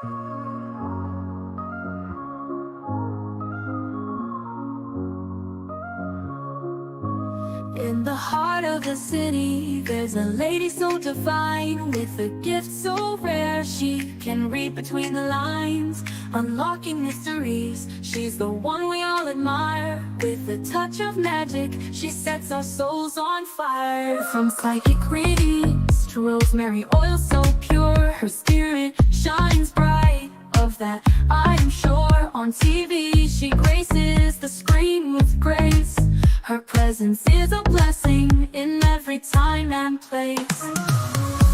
In the heart of the city, there's a lady so divine, with a gift so rare she can read between the lines, unlocking mysteries. She's the one we all admire. With a touch of magic, she sets our souls on fire. From psychic readings to rosemary oil so pure, her spirit shines bright. Of that I'm sure. On TV she graces the screen with grace. Her presence is a blessing in every time and place.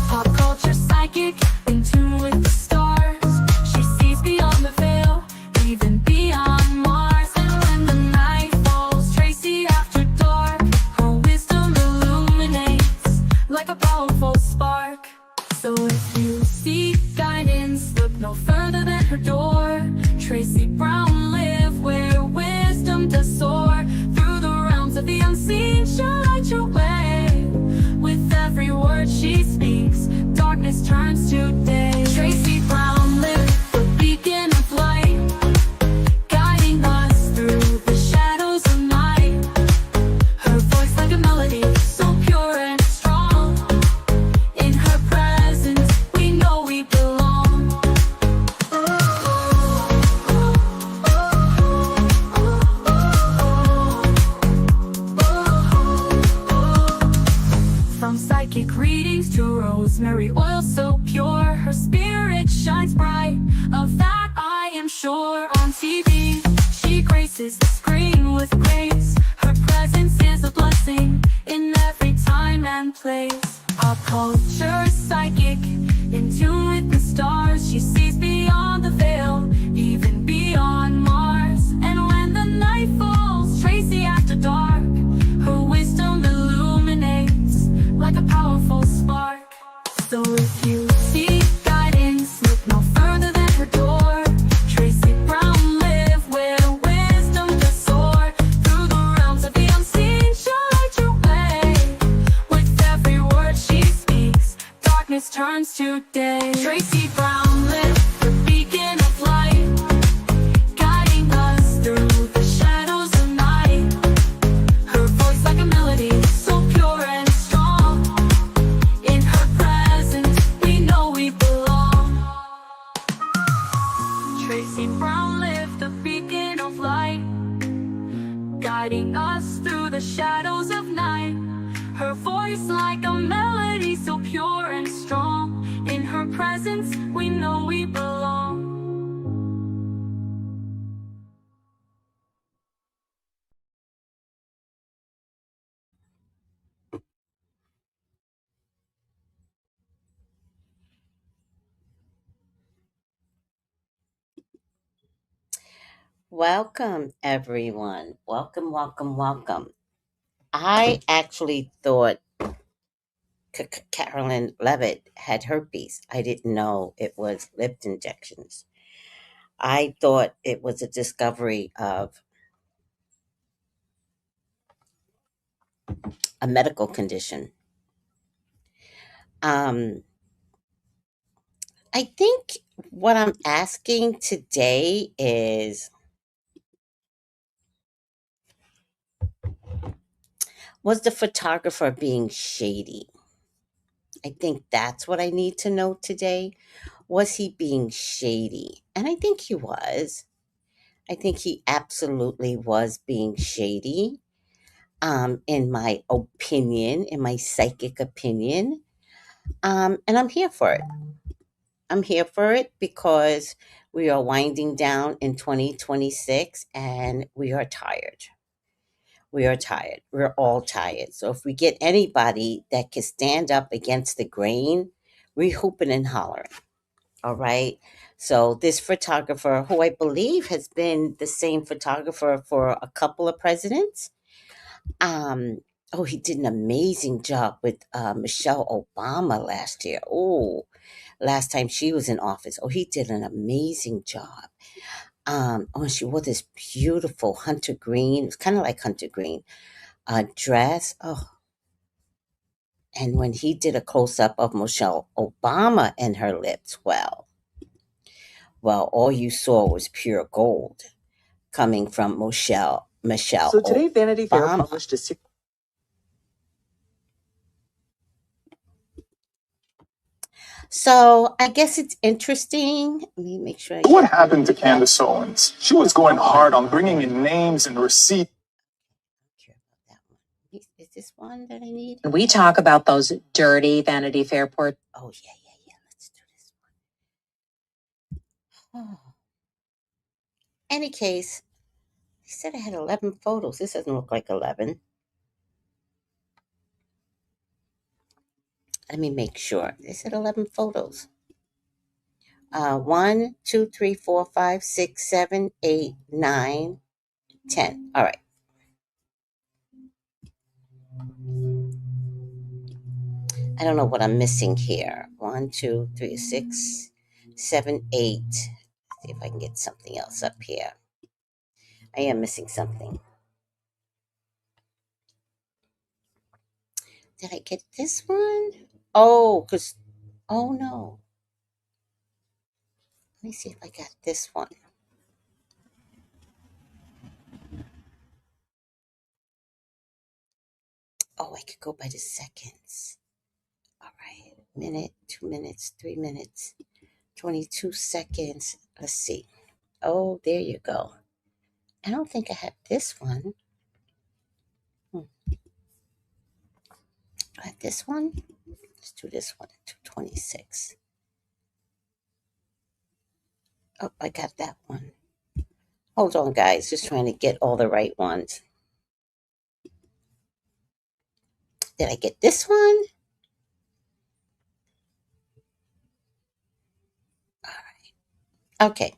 Pop culture psychic, in tune with the stars. She sees beyond the veil, even beyond Mars. And when the night falls, Tracy after dark, her wisdom illuminates like a powerful spark. So if you seek guidance, look no further than her door. Tracy Brown live where wisdom does soar. Through the realms of the unseen, she'll light your way. With every word she speaks, darkness turns to day. Tracy Brown live, the beacon of light, guiding us through the shadows of night. Her voice like a melody, so pure and strong. In her presence, we know we belong. From psychic readings to rosemary oil so pure, her spirit shines bright. Of that I am sure. On TV, she graces the screen with grace. Her presence is a blessing in every time and place. Pop culture psychic, in tune with the stars. She sees beyond the veil, even beyond Mars. And when the night falls, Tracy after dark, her wisdom illuminates like a powerful spark. So if you seek guidance, look no further than her door. Tracy Brown live where wisdom does soar. Through the realms of the unseen, she'll light your way. With every word she speaks, darkness turns to day. Tracy Brown live, the beacon of light, guiding us through the shadows of night. Her voice like a melody, so pure and strong. In her presence, we know we belong. Tracy Brown live, the beacon of light, guiding us through the shadows of night. Her voice like a melody, so pure and strong. In her presence, we know we belong. Welcome, everyone. Welcome, welcome, welcome. I actually thought Carolyn Levitt had herpes. I didn't know it was lip injections. I thought it was a discovery of a medical condition. Um, I think what I'm asking today is, was the photographer being shady? I think that's what I need to know today. Was he being shady? And I think he was. I think he absolutely was being shady, in my opinion, in my psychic opinion. And I'm here for it. I'm here for it because we are winding down in 2026 and we are tired. We are tired. We're all tired. So if we get anybody that can stand up against the grain, we're hooping and hollering. All right. So this photographer, who I believe has been the same photographer for a couple of presidents, um, oh, he did an amazing job with Michelle Obama last year. Oh, last time she was in office. Oh, he did an amazing job. Oh, she wore this beautiful hunter green. It was kind of like hunter green dress. Oh, and when he did a close up of Michelle Obama and her lips, well, Well, all you saw was pure gold coming from Michelle So today, Vanity Fair Obama. published a So I guess it's interesting. Let me make sure. What happened to Candace Owens? She was going hard on bringing in names and receipts. Care about that one. Is this one that I need? We talk about those dirty Vanity Fair portraits. Oh yeah. Let's do this one. Oh. Any case, he said I had 11 photos. This doesn't look like 11. Let me make sure. They said 11 photos. 1, 2, 3, 4, 5, 6, 7, 8, 9, 10. All right. I don't know what I'm missing here. 1, 2, 3, 6, 7, 8. Let's see if I can get something else up here. I am missing something. Did I get this one? Oh, no. Let me see if I got this one. Oh, I could go by the seconds. All right. Minute, 2 minutes, 3 minutes, 22 seconds. Let's see. Oh, there you go. I don't think I had this one. I had this one. Let's do this one. 226. Oh, I got that one. Hold on, guys. Just trying to get all the right ones. Did I get this one? All right. Okay.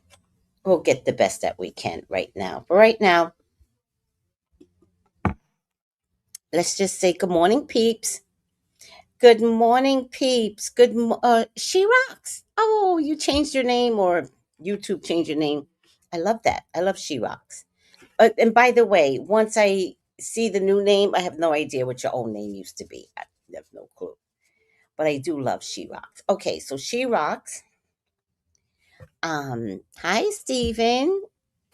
We'll get the best that we can right now. But right now, let's just say good morning, peeps. Good morning, peeps. She rocks. Oh, you changed your name, or YouTube changed your name. I love that. I love She Rocks. And by the way, once I see the new name, I have no idea what your old name used to be. I have no clue. But I do love She Rocks. Okay, so She Rocks. Hi, Stephen.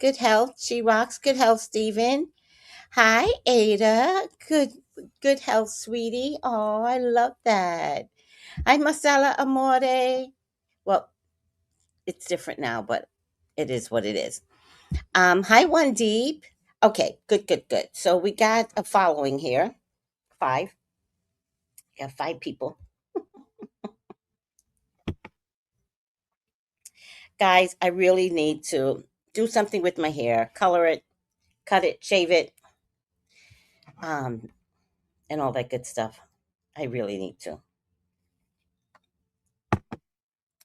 Good health. She Rocks. Good health, Stephen. Hi, Ada. Good health, sweetie. Oh, I love that. Hi, Masala Amore. Well, it's different now, but it is what it is. Hi, One Deep. Okay, good. So we got a following here. 5. We got 5 people. Guys, I really need to do something with my hair, color it, cut it, shave it, um, and all that good stuff. I really need to.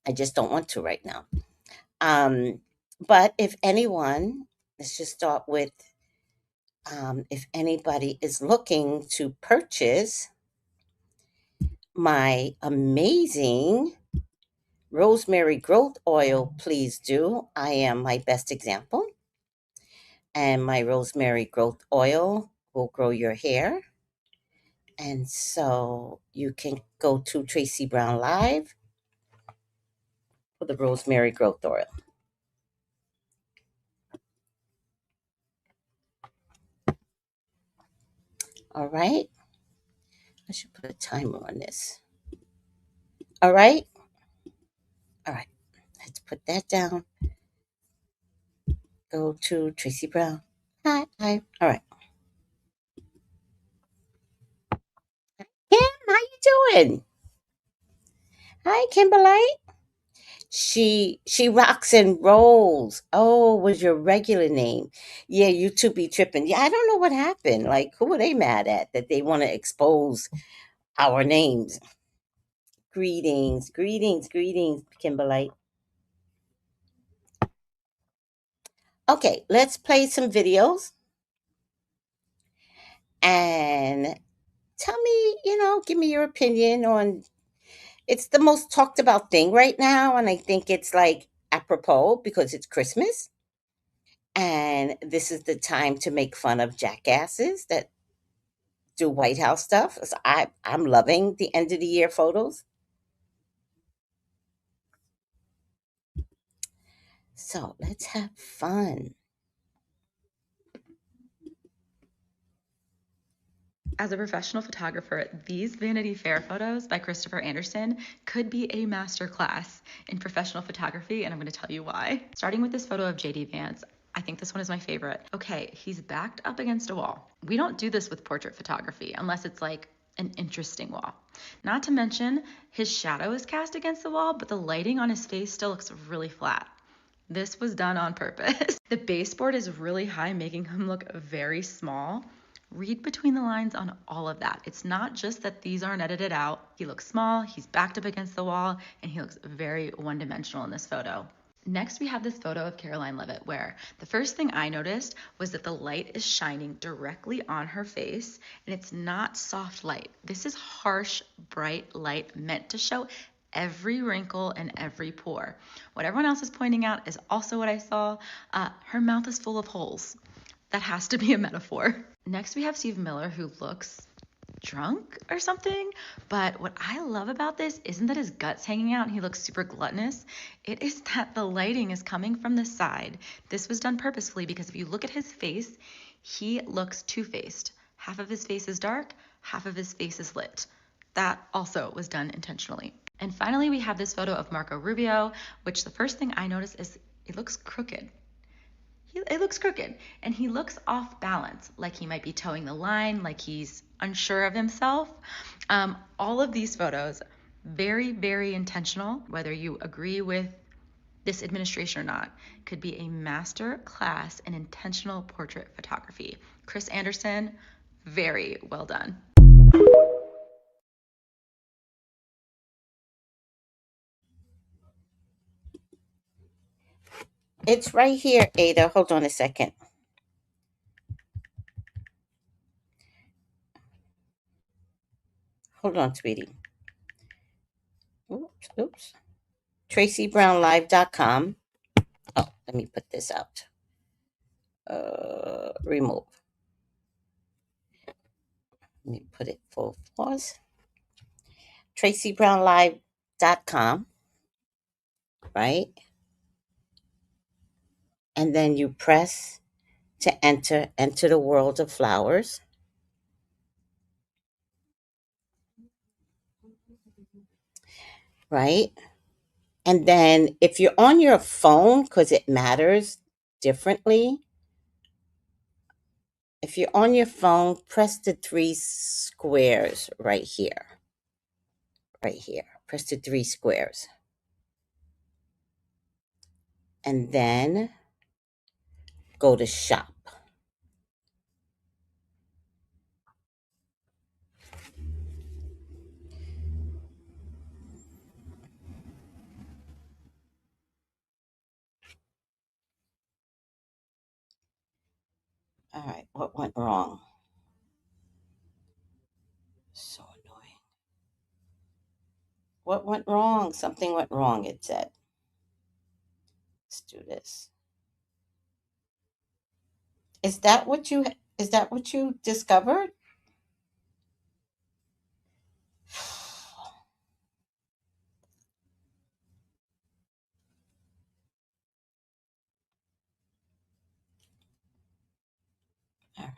I just don't want to right now. But if anyone, let's just start with if anybody is looking to purchase my amazing rosemary growth oil, please do. I am my best example. And my rosemary growth oil will grow your hair. And so you can go to Tracy Brown Live for the rosemary growth oil. All right. I should put a timer on this. All right. All right. Let's put that down. Go to Tracy Brown. Hi. All right. Kim, how you doing? Hi, Kimberly. She rocks and rolls. Oh, was your regular name? Yeah, you two be tripping. Yeah, I don't know what happened. Like, who are they mad at that they want to expose our names? Greetings, Kimberly. Okay, let's play some videos and tell me, give me your opinion on. It's the most talked about thing right now, and I think it's like apropos because it's Christmas. And this is the time to make fun of jackasses that do White House stuff. So I'm loving the end of the year photos. So let's have fun. As a professional photographer, these Vanity Fair photos by Christopher Anderson could be a masterclass in professional photography, and I'm going to tell you why. Starting with this photo of JD Vance, I think this one is my favorite. Okay, he's backed up against a wall. We don't do this with portrait photography unless it's like an interesting wall. Not to mention, his shadow is cast against the wall, but the lighting on his face still looks really flat. This was done on purpose. The baseboard is really high, making him look very small. Read between the lines on all of that. It's not just that these aren't edited out. He looks small, he's backed up against the wall, and he looks very one-dimensional in this photo. Next, we have this photo of Caroline Levitt where the first thing I noticed was that the light is shining directly on her face, and it's not soft light. This is harsh, bright light meant to show every wrinkle and every pore. What everyone else is pointing out is also what I saw. Her mouth is full of holes. That has to be a metaphor. Next, we have Steve Miller, who looks drunk or something. But what I love about this isn't that his gut's hanging out and he looks super gluttonous. It is that the lighting is coming from the side. This was done purposefully because if you look at his face, he looks two-faced. Half of his face is dark, half of his face is lit. That also was done intentionally. And finally, we have this photo of Marco Rubio, which the first thing I noticed is it looks crooked. It looks crooked, and he looks off balance, like he might be towing the line, like he's unsure of himself. All of these photos, very, very intentional, whether you agree with this administration or not, could be a master class in intentional portrait photography. Chris Anderson, very well done. It's right here, Ada. Hold on a second. Hold on, sweetie. Oops, oops. TracyBrownLive.com. Oh, let me put this out. Remove. Let me put it full pause. TracyBrownLive.com, right? And then you press to enter the world of flowers, right? And then if you're on your phone, because it matters differently, if you're on your phone, press the three squares right here. Right here. Press the three squares. And then go to shop. All right, what went wrong? So annoying. What went wrong? Something went wrong, it said. Let's do this. Is that what you discovered? All right.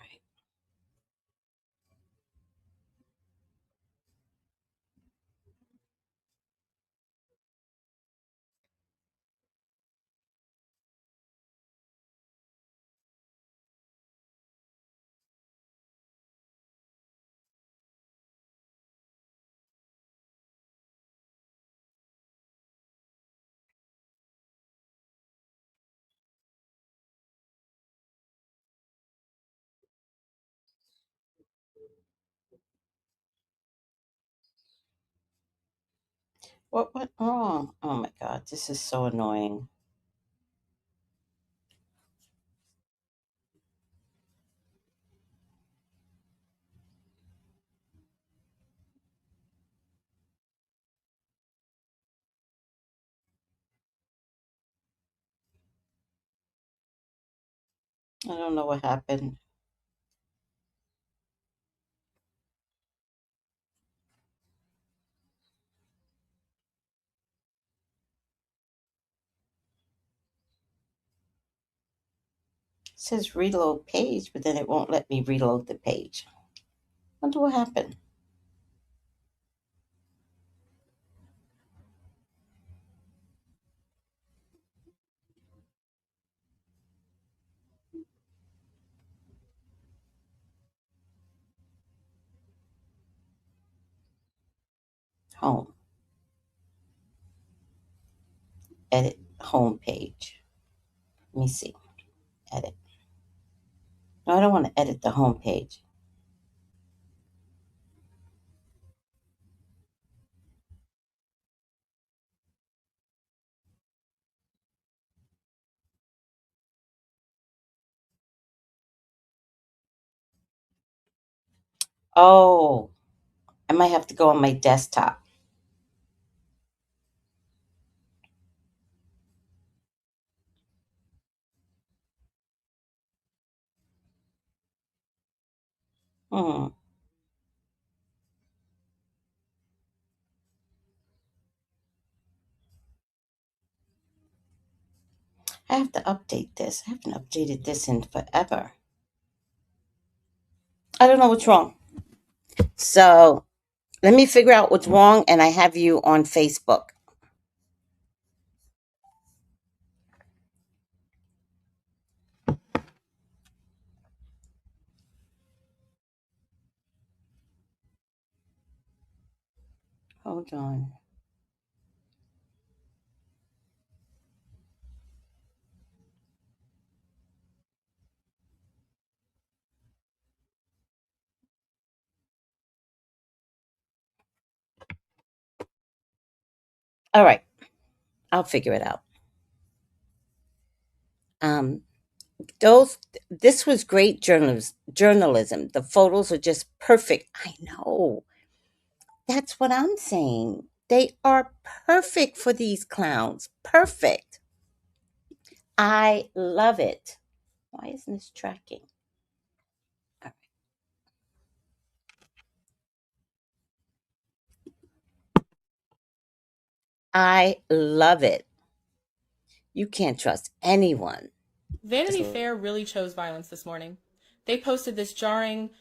What went wrong? Oh my god, this is so annoying. I don't know what happened. It says reload page, but then it won't let me reload the page. Wonder what happened. Home. Edit home page. Let me see. Edit. No, I don't want to edit the home page. Oh, I might have to go on my desktop. Hmm. I have to update this. I haven't updated this in forever. I don't know what's wrong. So let me figure out what's wrong, and I have you on Facebook. Hold on. All right, I'll figure it out. Um, those this was great journalism. The photos are just perfect. I know. That's what I'm saying. They are perfect for these clowns. Perfect. I love it. Why isn't this tracking? I love it. You can't trust anyone. Vanity Fair really chose violence this morning. They posted this jarring,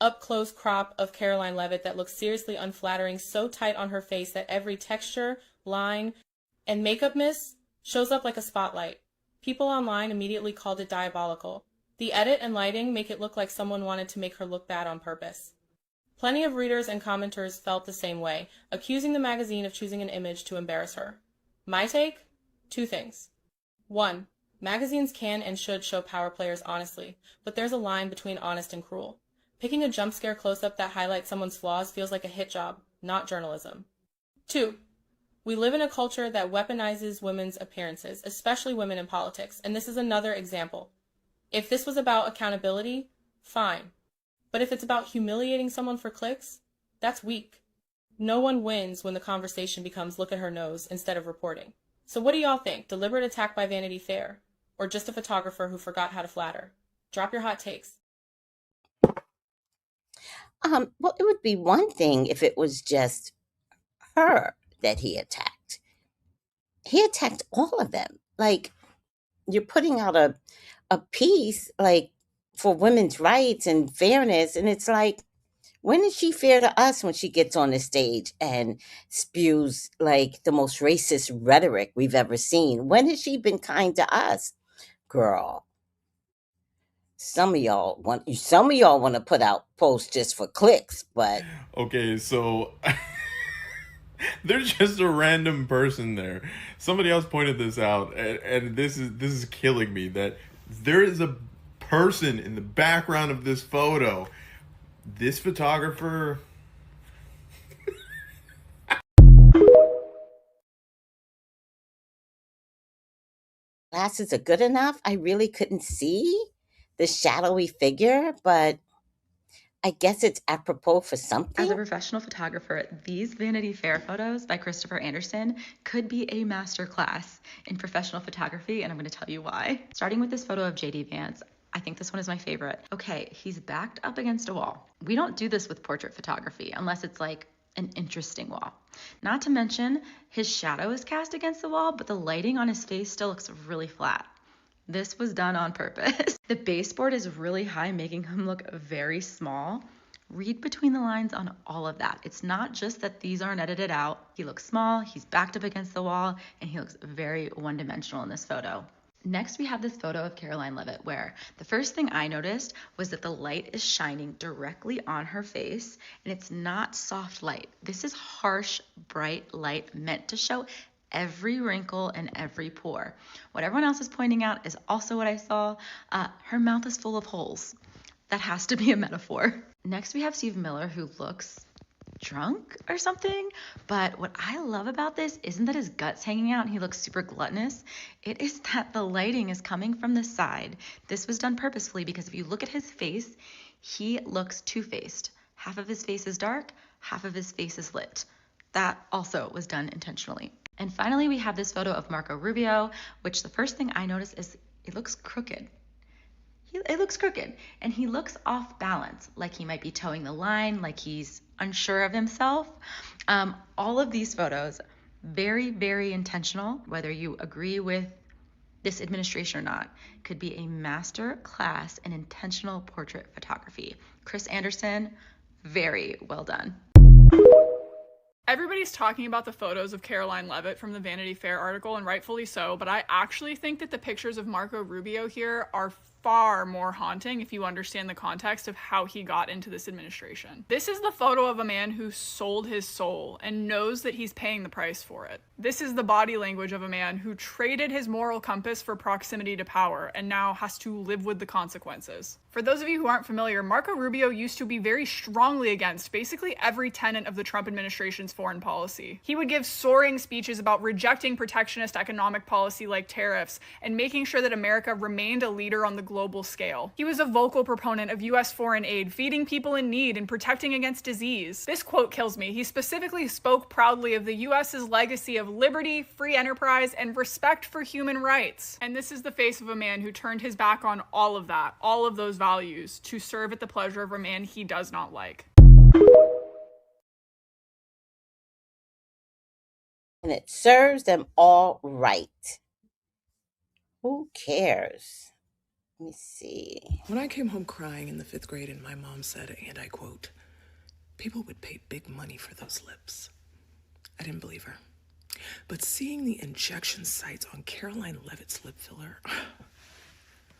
up-close crop of Caroline Levitt that looks seriously unflattering, so tight on her face that every texture, line, and makeup miss shows up like a spotlight. People online immediately called it diabolical. The edit and lighting make it look like someone wanted to make her look bad on purpose. Plenty of readers and commenters felt the same way, accusing the magazine of choosing an image to embarrass her. My take? Two things. 1. Magazines can and should show power players honestly, but there's a line between honest and cruel. Picking a jump scare close-up that highlights someone's flaws feels like a hit job, not journalism. 2. We live in a culture that weaponizes women's appearances, especially women in politics, and this is another example. If this was about accountability, fine. But if it's about humiliating someone for clicks, that's weak. No one wins when the conversation becomes look at her nose instead of reporting. So what do y'all think? Deliberate attack by Vanity Fair? Or just a photographer who forgot how to flatter? Drop your hot takes. Well, it would be one thing if it was just her that he attacked. He attacked all of them. Like, you're putting out a piece like for women's rights and fairness, and it's like, when is she fair to us when she gets on the stage and spews like the most racist rhetoric we've ever seen? When has she been kind to us? Girl, some of y'all want to put out posts just for clicks, but Okay, so there's just a random person there. Somebody else pointed this out, and this is killing me. That there is a person in the background of this photo. This photographer. glasses are good enough. I really couldn't see the shadowy figure, but I guess it's apropos for As a something. professional photographer, these Vanity Fair photos by Christopher Anderson could be a masterclass in professional photography, and I'm going to tell you why. Starting with this photo of JD Vance, I think this one is my favorite. Okay, he's backed up against a wall. We don't do this with portrait photography unless it's like an interesting wall. Not to mention, his shadow is cast against the wall, but the lighting on his face still looks really flat. This was done on purpose. The baseboard is really high, making him look very small. Read between the lines on all of that. It's not just that these aren't edited out. He looks small, he's backed up against the wall, and he looks very one-dimensional in this photo. Next, we have this photo of Caroline Leavitt where the first thing I noticed was that the light is shining directly on her face, and it's not soft light. This is harsh, bright light meant to show every wrinkle and every pore. What everyone else is pointing out is also what I saw. Her mouth is full of holes. That has to be a metaphor. Next, we have Steve Miller, who looks drunk or something, but what I love about this isn't that his gut's hanging out and he looks super gluttonous. It is that the lighting is coming from the side. This was done purposefully because if you look at his face, he looks two-faced. Half of his face is dark, half of his face is lit. That also was done intentionally. And finally, we have this photo of Marco Rubio, which the first thing I noticed is it looks crooked. It looks crooked, and he looks off balance, like he might be towing the line, like he's unsure of himself. All of these photos, very, very intentional, whether you agree with this administration or not, could be a master class in intentional portrait photography. Chris Anderson, very well done. Everybody's talking about the photos of Caroline Leavitt from the Vanity Fair article, and rightfully so, but I actually think that the pictures of Marco Rubio here are far more haunting if you understand the context of how he got into this administration. This is the photo of a man who sold his soul and knows that he's paying the price for it. This is the body language of a man who traded his moral compass for proximity to power and now has to live with the consequences. For those of you who aren't familiar, Marco Rubio used to be very strongly against basically every tenet of the Trump administration's foreign policy. He would give soaring speeches about rejecting protectionist economic policy like tariffs and making sure that America remained a leader on the global scale. He was a vocal proponent of US foreign aid, feeding people in need and protecting against disease. This quote kills me. He specifically spoke proudly of the US's legacy of liberty, free enterprise, and respect for human rights. And this is the face of a man who turned his back on all of that, all of those values, to serve at the pleasure of a man he does not like. And it serves them all right. Who cares? Let me see. When I came home crying in the 5th grade and my mom said, and I quote, "People would pay big money for those lips," I didn't believe her. But seeing the injection sites on Caroline Leavitt's lip filler,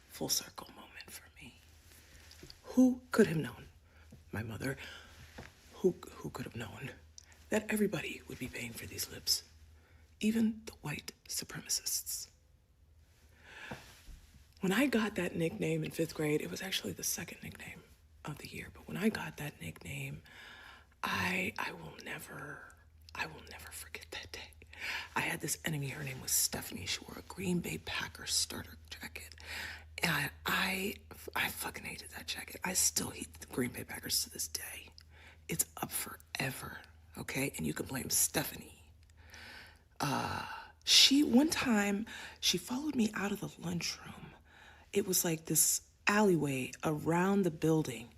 full circle moment for me. Who could have known? My mother. Who could have known that everybody would be paying for these lips? Even the white supremacists. When I got that nickname in 5th grade, it was actually the second nickname of the year. But when I got that nickname, I will never forget that day. I had this enemy. Her name was Stephanie. She wore a Green Bay Packers starter jacket. And I fucking hated that jacket. I still hate the Green Bay Packers to this day. It's up forever, okay? And you can blame Stephanie. One time, she followed me out of the lunchroom. It was like this alleyway around the building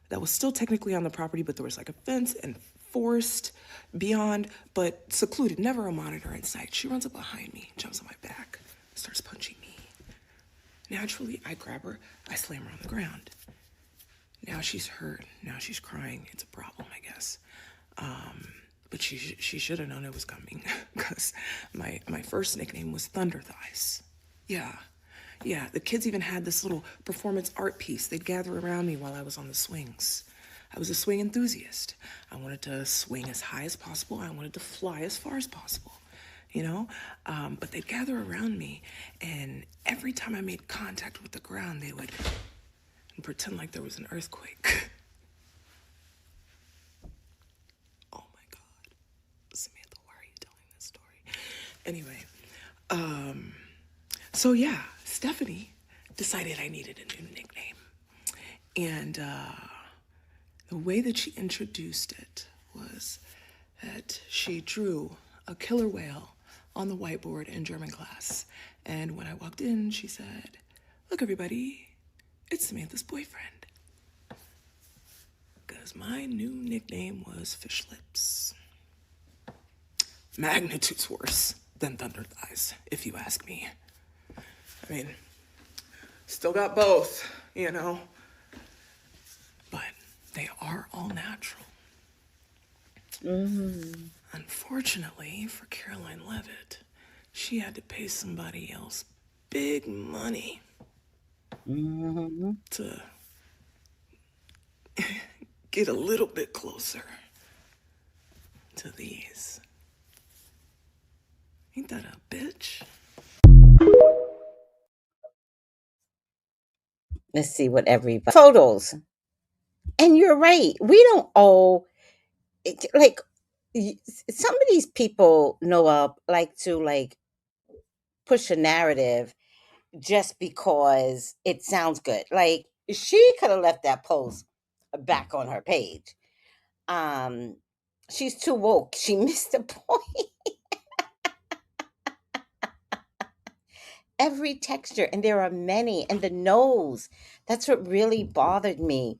that was still technically on the property, but there was like a fence and forest beyond, but secluded, never a monitor in sight. She runs up behind me, jumps on my back, starts punching me. Naturally, I grab her, I slam her on the ground. Now she's hurt, now she's crying. It's a problem, I guess. But she should have known it was coming, because my first nickname was Thunder Thighs. Yeah, the kids even had this little performance art piece. They'd gather around me while I was on the swings. I was a swing enthusiast. I wanted to swing as high as possible. I wanted to fly as far as possible, you know? But they'd gather around me, and every time I made contact with the ground, they would pretend like there was an earthquake. Oh my God. Samantha, why are you telling this story? Anyway, so yeah, Stephanie decided I needed a new nickname. And the way that she introduced it was that she drew a killer whale on the whiteboard in German class. And when I walked in, she said, "Look, everybody, it's Samantha's boyfriend." Because my new nickname was Fish Lips. Magnitudes worse than Thunder Thighs, if you ask me. I mean, Still got both, you know. But they are all natural. Unfortunately for Caroline Levitt, she had to pay somebody else big money to get a little bit closer to these. Ain't that a bitch? Let's see what everybody photos. And you're right. We don't owe like some of these people, Noah, like to like push a narrative just because it sounds good. Like she could have left that post back on her page. Um, she's too woke. She missed the point. Every texture, and there are many, and the nose. That's what really bothered me.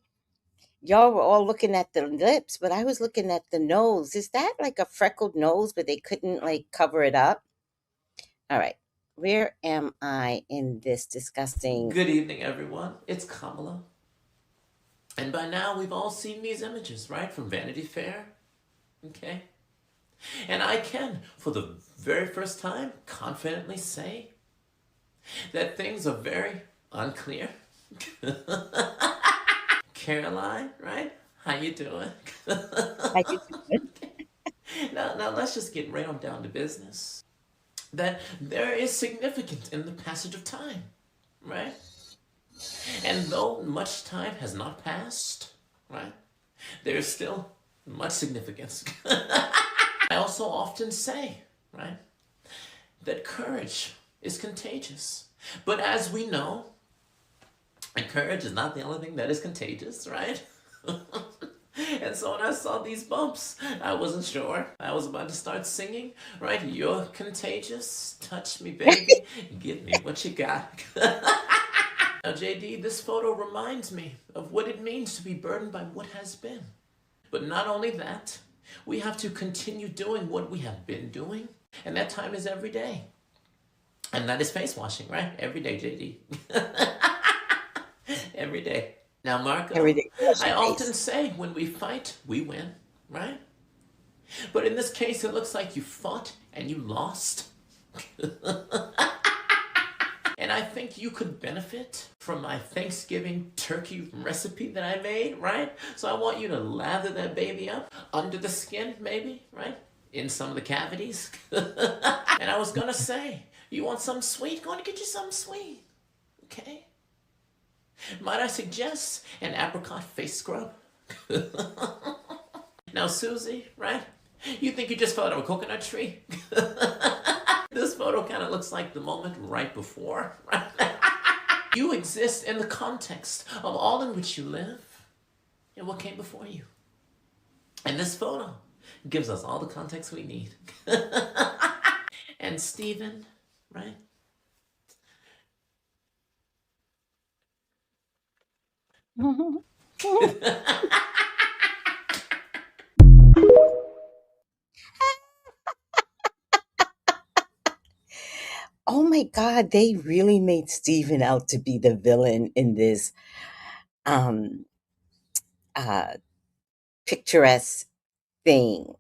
Y'all were all looking at the lips, but I was looking at the nose. Is that like a freckled nose, but they couldn't like cover it up? All right. Where am I in this disgusting? Good evening, everyone. It's Kamala. And by now, we've all seen these images, right? From Vanity Fair. Okay? And I can, for the very first time, confidently say that things are very unclear. Caroline, right? How you doing? How you doing? Now let's just get right on down to business. That there is significance in the passage of time, right? And though much time has not passed, right, there is still much significance. I also often say, right, that courage is contagious. But as we know, and courage is not the only thing that is contagious, right? And so when I saw these bumps, I wasn't sure. I was about to start singing, right? You're contagious. Touch me, baby. Give me what you got. Now, JD, this photo reminds me of what it means to be burdened by what has been. But not only that, we have to continue doing what we have been doing. And that time is every day. And that is face washing, right? Every day, JD. Every day. Now, Marco, Every day. I often say when we fight, we win, right? But in this case, it looks like you fought and you lost. And I think you could benefit from my Thanksgiving turkey recipe that I made, right? So I want you to lather that baby up under the skin, maybe, right? In some of the cavities. And I was gonna say, you want something sweet? Go on and get you something sweet, okay? Might I suggest an apricot face scrub? Now, Susie, right? You think you just fell out of a coconut tree? This photo kind of looks like the moment right before, right? You exist in the context of all in which you live and what came before you. And this photo gives us all the context we need. And Stephen, right? Oh my God, they really made Steven out to be the villain in this um uh picturesque thing.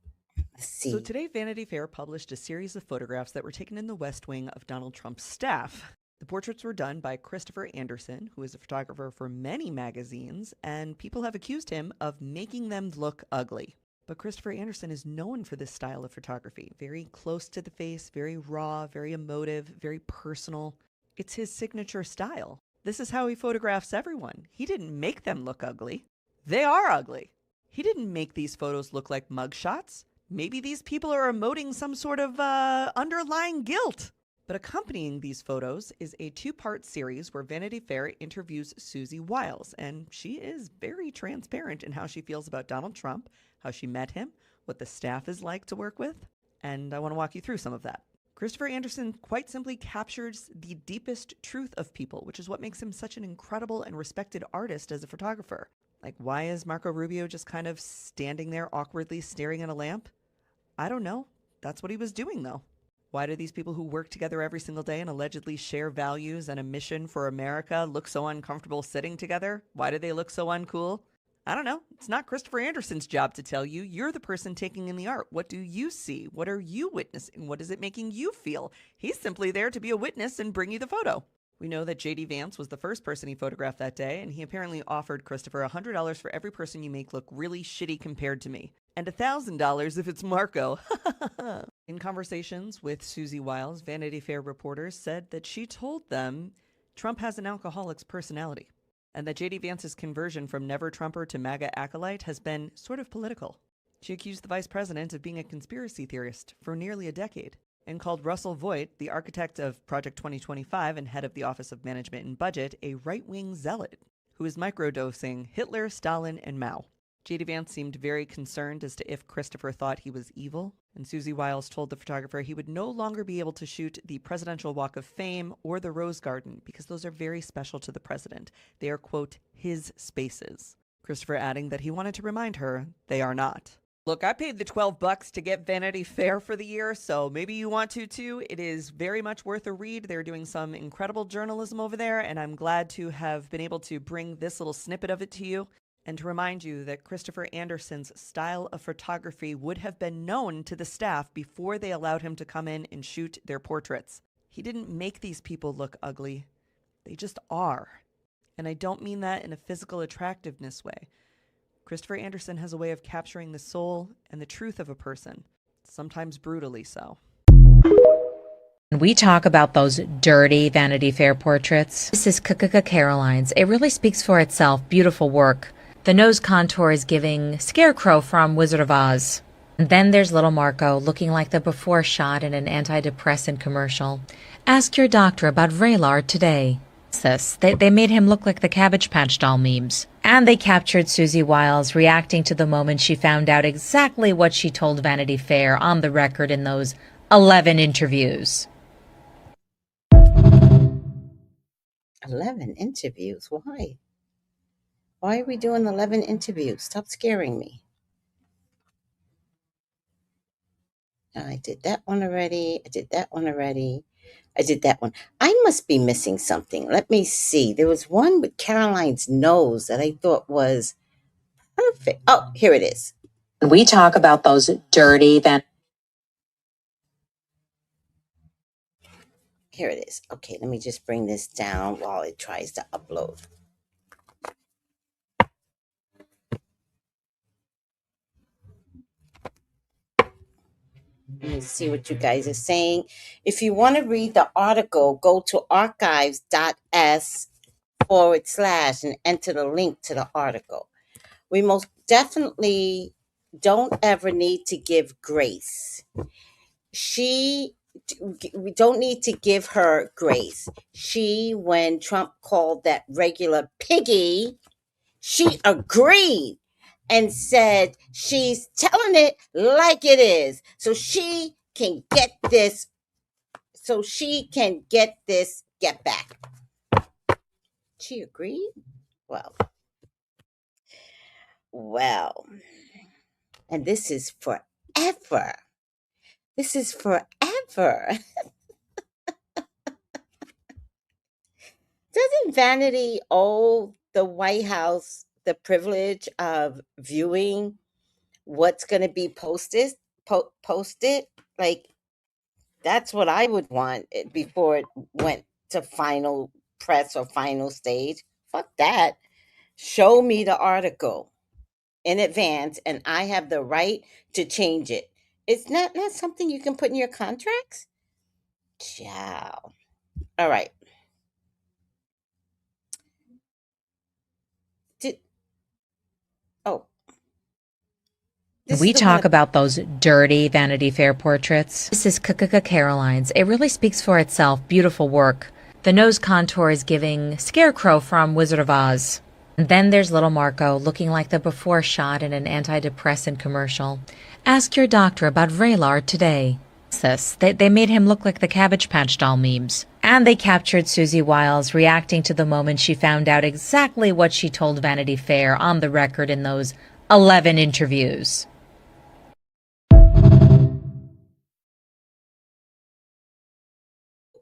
Let's So see. today, Vanity Fair published a series of photographs that were taken in the West Wing of Donald Trump's staff. The portraits were done by Christopher Anderson, who is a photographer for many magazines, and people have accused him of making them look ugly. But Christopher Anderson is known for this style of photography. Very close to the face, very raw, very emotive, very personal. It's his signature style. This is how he photographs everyone. He didn't make them look ugly. They are ugly. He didn't make these photos look like mugshots. Maybe these people are emoting some sort of underlying guilt. But accompanying these photos is a two-part series where Vanity Fair interviews Susie Wiles, and she is very transparent in how she feels about Donald Trump, how she met him, what the staff is like to work with, and I want to walk you through some of that. Christopher Anderson quite simply captures the deepest truth of people, which is what makes him such an incredible and respected artist as a photographer. Like, why is Marco Rubio just kind of standing there awkwardly staring at a lamp? I don't know. That's what he was doing, though. Why do these people who work together every single day and allegedly share values and a mission for America look so uncomfortable sitting together? Why do they look so uncool? I don't know. It's not Christopher Anderson's job to tell you. You're the person taking in the art. What do you see? What are you witnessing? What is it making you feel? He's simply there to be a witness and bring you the photo. We know that J.D. Vance was the first person he photographed that day, and he apparently offered Christopher $100 for every person you make look really shitty compared to me. And $1,000 if it's Marco. In conversations with Susie Wiles, Vanity Fair reporters said that she told them Trump has an alcoholic's personality, and that J.D. Vance's conversion from never-Trumper to MAGA acolyte has been sort of political. She accused the vice president of being a conspiracy theorist for nearly a decade, and called Russell Voigt, the architect of Project 2025 and head of the Office of Management and Budget, a right-wing zealot who is microdosing Hitler, Stalin, and Mao. J.D. Vance seemed very concerned as to if Christopher thought he was evil, and Susie Wiles told the photographer he would no longer be able to shoot the Presidential Walk of Fame or the Rose Garden because those are very special to the president. They are, quote, his spaces. Christopher adding that he wanted to remind her they are not. Look, I paid the $12 to get Vanity Fair for the year, so maybe you want to too. It is very much worth a read. They're doing some incredible journalism over there, and I'm glad to have been able to bring this little snippet of it to you. And to remind you that Christopher Anderson's style of photography would have been known to the staff before they allowed him to come in and shoot their portraits. He didn't make these people look ugly. They just are. And I don't mean that in a physical attractiveness way. Christopher Anderson has a way of capturing the soul and the truth of a person, sometimes brutally so. We talk about those dirty Vanity Fair portraits. This is Caroline's. It really speaks for itself. Beautiful work. The nose contour is giving Scarecrow from Wizard of Oz. And then there's little Marco looking like the before shot in an antidepressant commercial. Ask your doctor about Vraylar today. They made him look like the Cabbage Patch Doll memes. And they captured Susie Wiles reacting to the moment she found out exactly what she told Vanity Fair on the record in those 11 interviews. 11 interviews? Why? Why are we doing 11 interviews? Stop scaring me. I did that one already. I did that one already. I did that one. I must be missing something. Let me see. There was one with Caroline's nose that I thought was perfect. Oh, here it is. We talk about those dirty Here it is. Okay, let me just bring this down while it tries to upload. Let me see what you guys are saying. If you want to read the article, go to archives.s/ and enter the link to the article. We most definitely don't ever need to give grace. We don't need to give her grace. When Trump called that regular piggy, she agreed and said she's telling it like it is. So she can get this. Get back. She agreed? Well. And this is forever. This is forever. Doesn't Vanity owe the White House the privilege of viewing what's going to be posted? Like, that's what I would want before it went to final press or final stage. Fuck that. Show me the article in advance, and I have the right to change it. It's not something you can put in your contracts? Ciao. All right. We talk about those dirty Vanity Fair portraits. This is Caroline's. It really speaks for itself. Beautiful work. The nose contour is giving Scarecrow from Wizard of Oz. And then there's little Marco looking like the before shot in an antidepressant commercial. Ask your doctor about Vraylar today. They made him look like the Cabbage Patch Doll memes. And they captured Susie Wiles reacting to the moment she found out exactly what she told Vanity Fair on the record in those 11 interviews.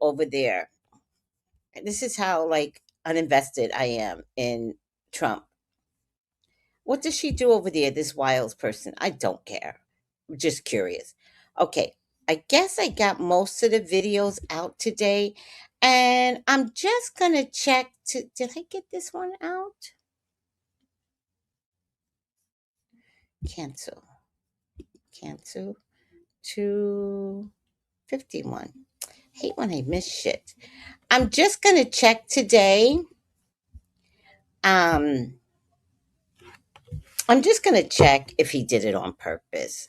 over there? This is how like uninvested I am in Trump. What does she do over there, this Wiles person? I don't care. I'm just curious. Okay, I guess I got most of the videos out today. And I'm just gonna check to did I get this one out? Cancel. Cancel. 251. Hate when I miss shit. I'm just gonna check today. Um I'm just gonna check if he did it on purpose.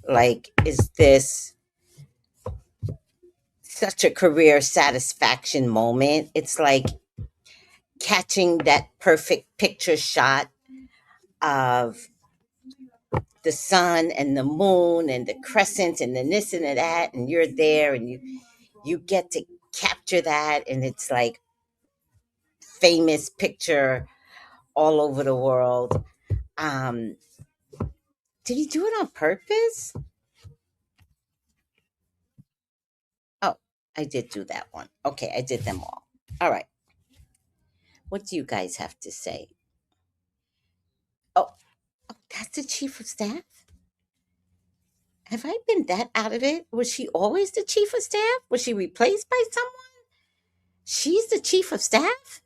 Like, is this such a career satisfaction moment? It's like catching that perfect picture shot of the sun and the moon and the crescent and the this and the that, and you're there and you get to capture that, and it's like famous picture all over the world. Um, did he do it on purpose? Oh, I did do that one. Okay, I did them all. All right. What do you guys have to say? Oh, that's the chief of staff? Have I been that out of it? Was she always the chief of staff? Was she replaced by someone? She's the chief of staff?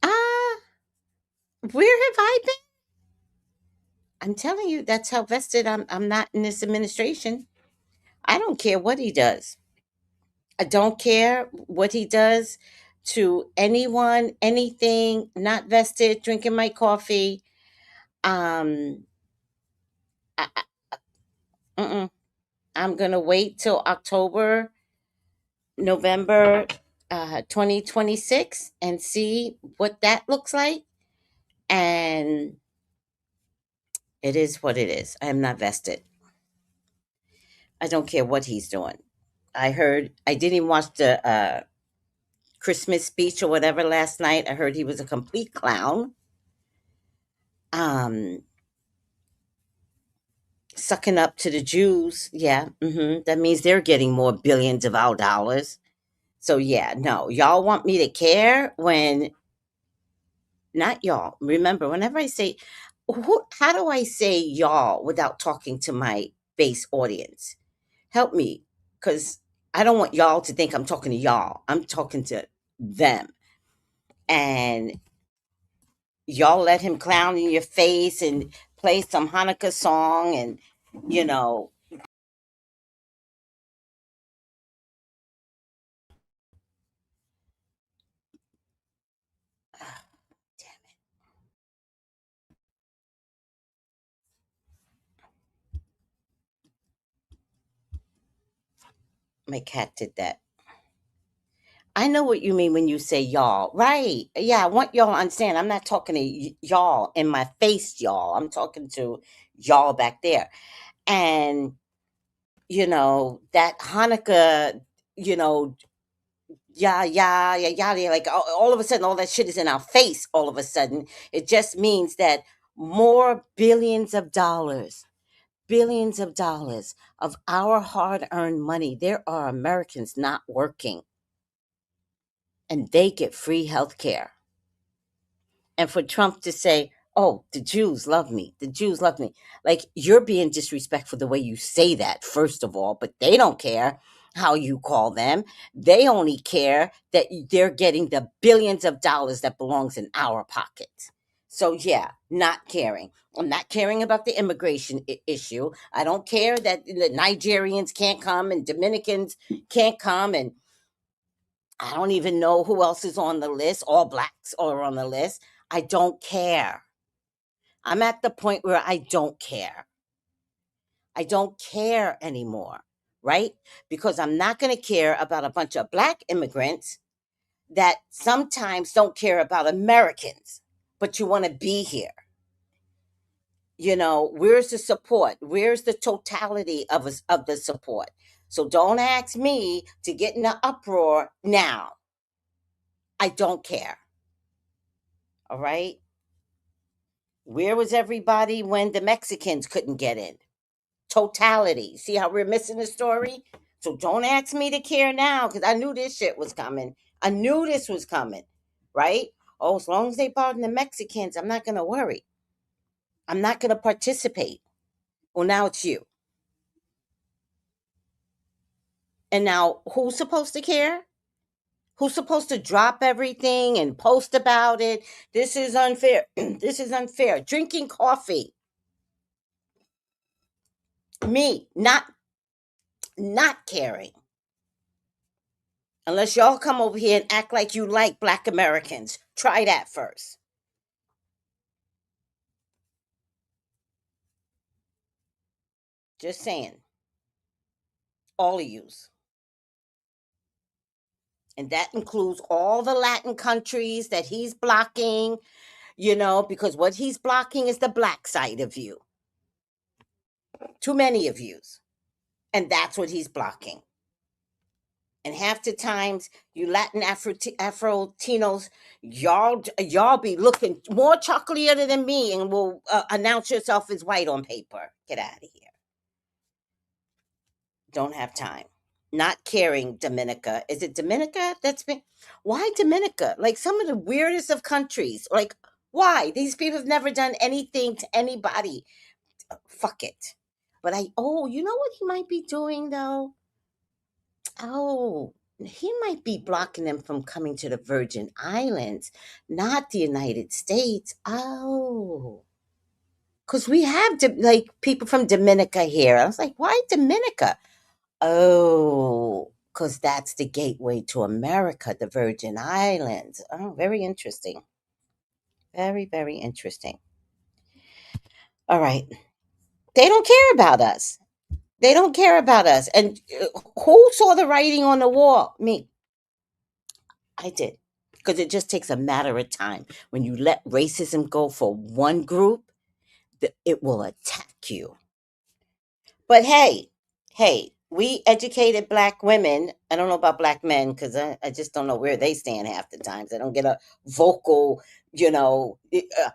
Ah, where have I been? I'm telling you, that's how vested I'm not in this administration. I don't care what he does. I don't care what he does to anyone, anything, not vested, drinking my coffee. Um, mm-mm. I'm going to wait till October, November 2026 and see what that looks like. And it is what it is. I am not vested. I don't care what he's doing. I didn't even watch the Christmas speech or whatever last night. I heard he was a complete clown. Um, Sucking up to the Jews. Yeah, that means they're getting more billions of our dollars. So yeah, no, y'all want me to care when not y'all. Remember, whenever I say, how do I say y'all without talking to my base audience? Help me, because I don't want y'all to think I'm talking to y'all. I'm talking to them. And y'all let him clown in your face and play some Hanukkah song and, you know, my cat did that. I know what you mean when you say y'all. Right. Yeah, I want y'all to understand. I'm not talking to y'all in my face, y'all. I'm talking to y'all back there. And, that Hanukkah, you know, yeah, like all of a sudden, all that shit is in our face all of a sudden. It just means that more billions of dollars of our hard earned money, there are Americans not working and they get free health care. And for Trump to say, "Oh, the Jews love me. The Jews love me." Like, you're being disrespectful the way you say that, first of all, but they don't care how you call them. They only care that they're getting the billions of dollars that belongs in our pockets. So yeah, not caring. I'm not caring about the immigration issue. I don't care that the Nigerians can't come and Dominicans can't come, and I don't even know who else is on the list. All blacks are on the list. I don't care. I'm at the point where I don't care. I don't care anymore, right? Because I'm not going to care about a bunch of black immigrants that sometimes don't care about Americans, but you want to be here. Where's the support? Where's the totality of the support? So don't ask me to get in an uproar now. I don't care. All right? Where was everybody when the Mexicans couldn't get in? Totality. See how we're missing the story? So don't ask me to care now because I knew this shit was coming. I knew this was coming, right? Oh, as long as they pardon the Mexicans, I'm not going to worry. I'm not going to participate. Well, now it's you. And now who's supposed to care? Who's supposed to drop everything and post about it? This is unfair. This is unfair. Drinking coffee. Me, not caring. Unless y'all come over here and act like you like black Americans. Try that first. Just saying. All of yous. And that includes all the Latin countries that he's blocking, because what he's blocking is the black side of you. Too many of yous. And that's what he's blocking. And half the times, you Latin Afro-Latinos, y'all be looking more chocolatier than me and will announce yourself as white on paper. Get out of here. Don't have time. Not caring, Dominica. Is it Dominica that's been? Why Dominica? Like some of the weirdest of countries. Like, why? These people have never done anything to anybody. Fuck it. But you know what he might be doing though? Oh, he might be blocking them from coming to the Virgin Islands, not the United States. Oh, because we have like people from Dominica here. I was like, why Dominica? Oh, because that's the gateway to America, the Virgin Islands. Oh, very interesting. Very, very interesting. All right. They don't care about us. They don't care about us. And who saw the writing on the wall? Me. I did. Because it just takes a matter of time. When you let racism go for one group, it will attack you. But hey, we educated black women. I don't know about black men because I just don't know where they stand half the times. I don't get a vocal,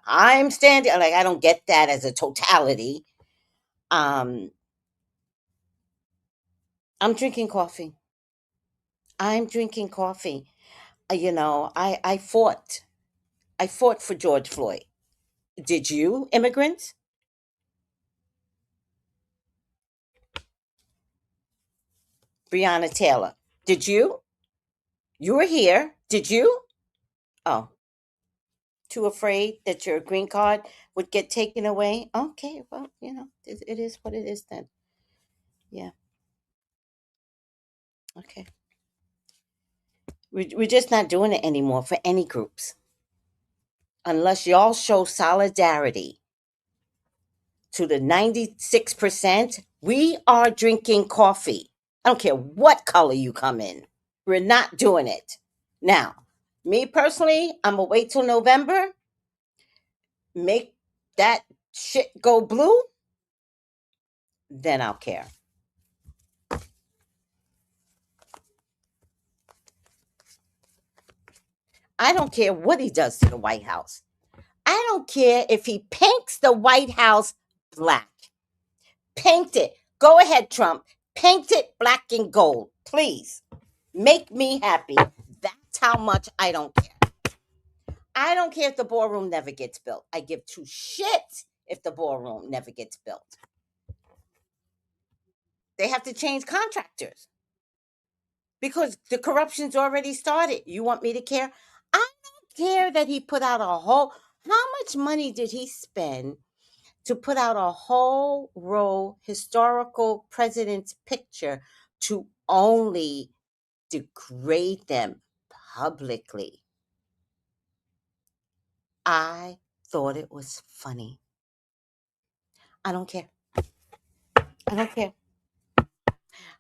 I'm standing. Like, I don't get that as a totality. Um, I'm drinking coffee. I'm drinking coffee. I fought. I fought for George Floyd. Did you, immigrants? Breonna Taylor. Did you? You were here. Did you? Oh, too afraid that your green card would get taken away? Okay, well, it is what it is then. Yeah, okay. We're just not doing it anymore for any groups. Unless y'all show solidarity to the 96%, we are drinking coffee. I don't care what color you come in. We're not doing it. Now, me personally, I'm going to wait till November, make that shit go blue, then I'll care. I don't care what he does to the White House. I don't care if he paints the White House black. Paint it. Go ahead, Trump. Paint it black and gold. Please. Make me happy. That's how much I don't care. I don't care if the ballroom never gets built. I give two shits if the ballroom never gets built. They have to change contractors because the corruption's already started. You want me to care? I don't care that he put out a whole. How much money did he spend to put out a whole row historical president's picture to only degrade them publicly? I thought it was funny. I don't care. I don't care.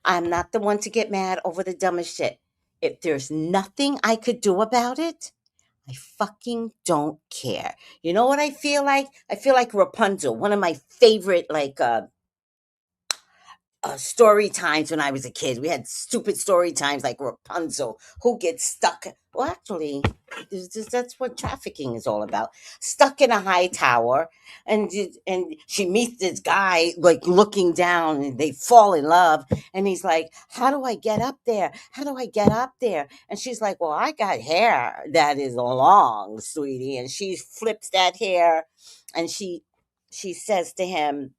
I'm not the one to get mad over the dumbest shit. If there's nothing I could do about it, I fucking don't care. You know what I feel like? I feel like Rapunzel, one of my favorite story times when I was a kid. We had stupid story times like Rapunzel, who gets stuck. Well, actually, that's what trafficking is all about. Stuck in a high tower, and she meets this guy like looking down, and they fall in love. And he's like, "How do I get up there? How do I get up there?" And she's like, "Well, I got hair that is long, sweetie." And she flips that hair, and she says to him,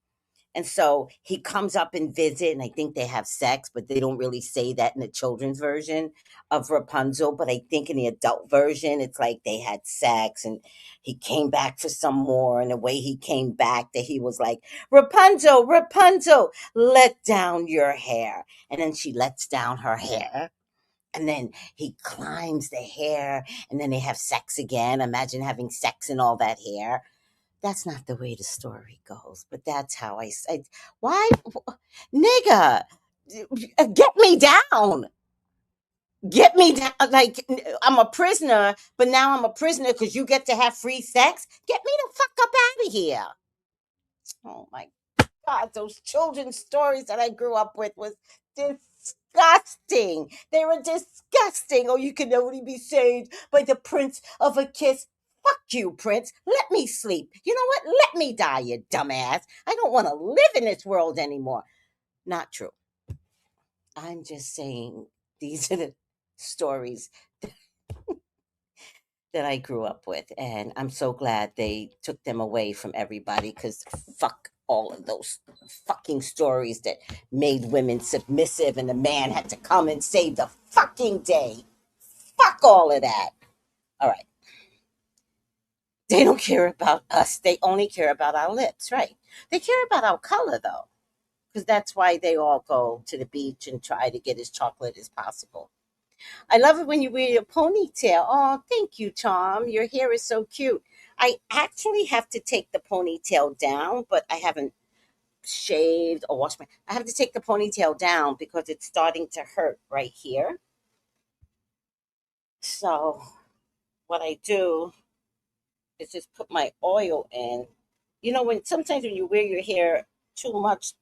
and so he comes up and visit, and I think they have sex, but they don't really say that in the children's version of Rapunzel. But I think in the adult version, it's like they had sex, and he came back for some more. And the way he came back, that he was like, "Rapunzel, Rapunzel, let down your hair," and then she lets down her hair. And then he climbs the hair, and then they have sex again. Imagine having sex in all that hair. That's not the way the story goes, but that's how I said, why, nigga, get me down. Get me down. Like, I'm a prisoner, but now I'm a prisoner because you get to have free sex. Get me the fuck up out of here. Oh my God, those children's stories that I grew up with was disgusting. They were disgusting. Oh, you can only be saved by the prince of a kiss. Fuck you, Prince. Let me sleep. You know what? Let me die, you dumbass. I don't want to live in this world anymore. Not true. I'm just saying these are the stories that I grew up with, and I'm so glad they took them away from everybody because fuck all of those fucking stories that made women submissive and the man had to come and save the fucking day. Fuck all of that. All right. They don't care about us. They only care about our lips, right? They care about our color, though, because that's why they all go to the beach and try to get as chocolate as possible. I love it when you wear your ponytail. Oh, thank you, Tom. Your hair is so cute. I actually have to take the ponytail down, but I haven't shaved or washed my. I have to take the ponytail down because it's starting to hurt right here. So what I do is just put my oil in. You know, when sometimes when you wear your hair too much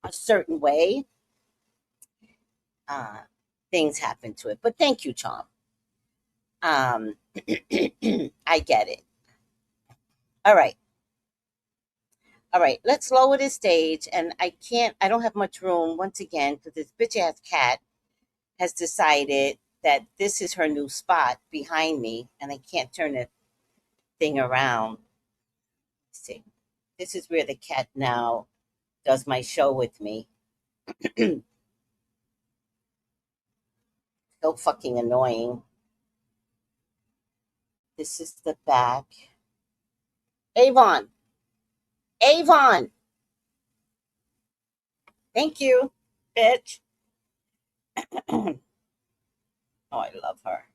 a certain way, uh, things happen to it. But thank you, Tom. Um, I get it. All right. All right, let's lower this stage. And I don't have much room once again because this bitch ass cat has decided that this is her new spot behind me and I can't turn the thing around. Let's see, this is where the cat now does my show with me. So fucking annoying. This is the back. Avon, Avon, thank you, bitch. Oh, I love her.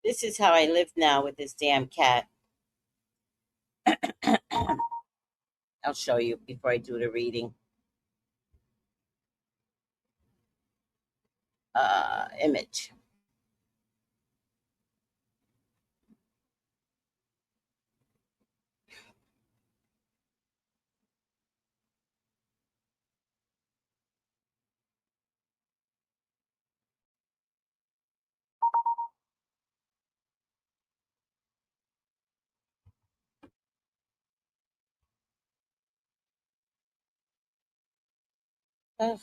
This is how I live now with this damn cat. I'll show you before I do the reading. Image. Ugh.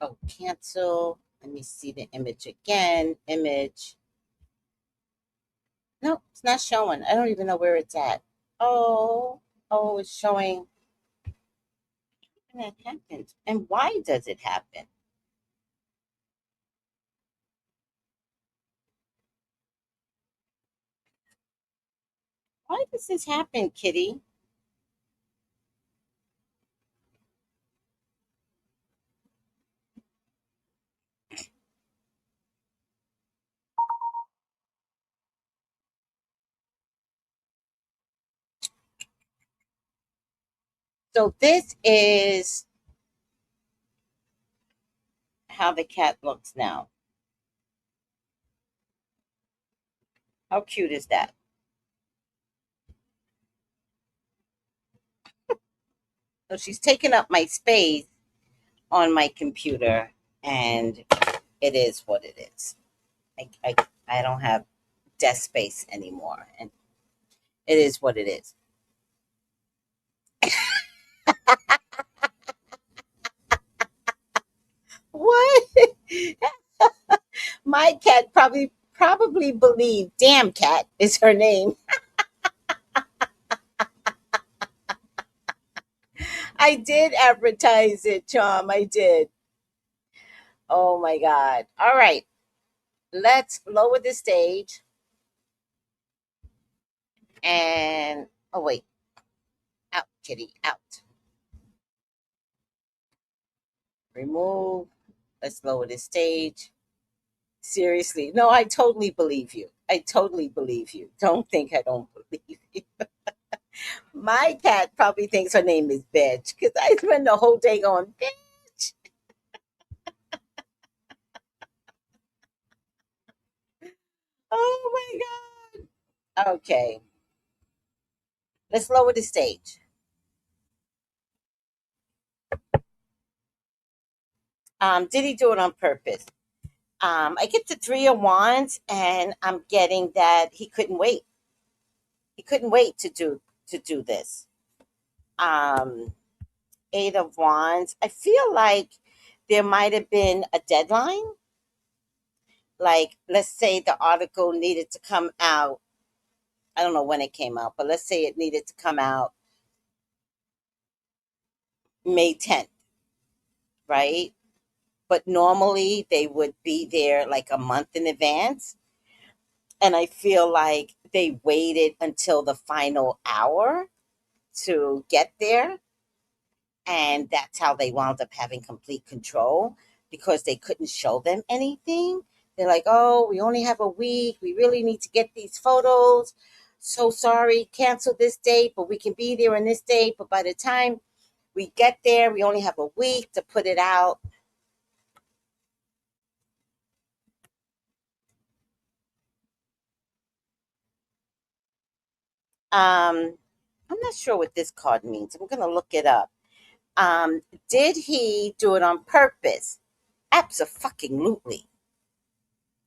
Oh, cancel. Let me see the image again. Image. No, it's not showing. I don't even know where it's at. Oh, oh, it's showing. And that happens. And why does it happen? Why does this happen, Kitty? So this is how the cat looks now. How cute is that? So she's taken up my space on my computer, and it is what it is. I don't have desk space anymore, and it is what it is. What? My cat probably believed Damn Cat is her name. I did advertise it, Charm. I did. Oh my God. All right. Let's lower the stage and oh wait. Out, kitty, out. Remove. Let's lower the stage. Seriously. No, I totally believe you. I totally believe you. Don't think I don't believe you. My cat probably thinks her name is Bitch because I spend the whole day going, Bitch. Oh my God. Okay. Let's lower the stage. Did he do it on purpose? I get the Three of Wands, and I'm getting that he couldn't wait. He couldn't wait to do this. Um, Eight of Wands. I feel like there might have been a deadline. Like, let's say the article needed to come out. I don't know when it came out, but let's say it needed to come out May 10th, right? But normally they would be there like a month in advance. And I feel like they waited until the final hour to get there. And that's how they wound up having complete control because they couldn't show them anything. They're like, oh, we only have a week. We really need to get these photos. So sorry, cancel this date, but we can be there on this date. But by the time we get there, we only have a week to put it out. I'm not sure what this card means. I'm going to look it up. Did he do it on purpose? Abso-fucking-lutely.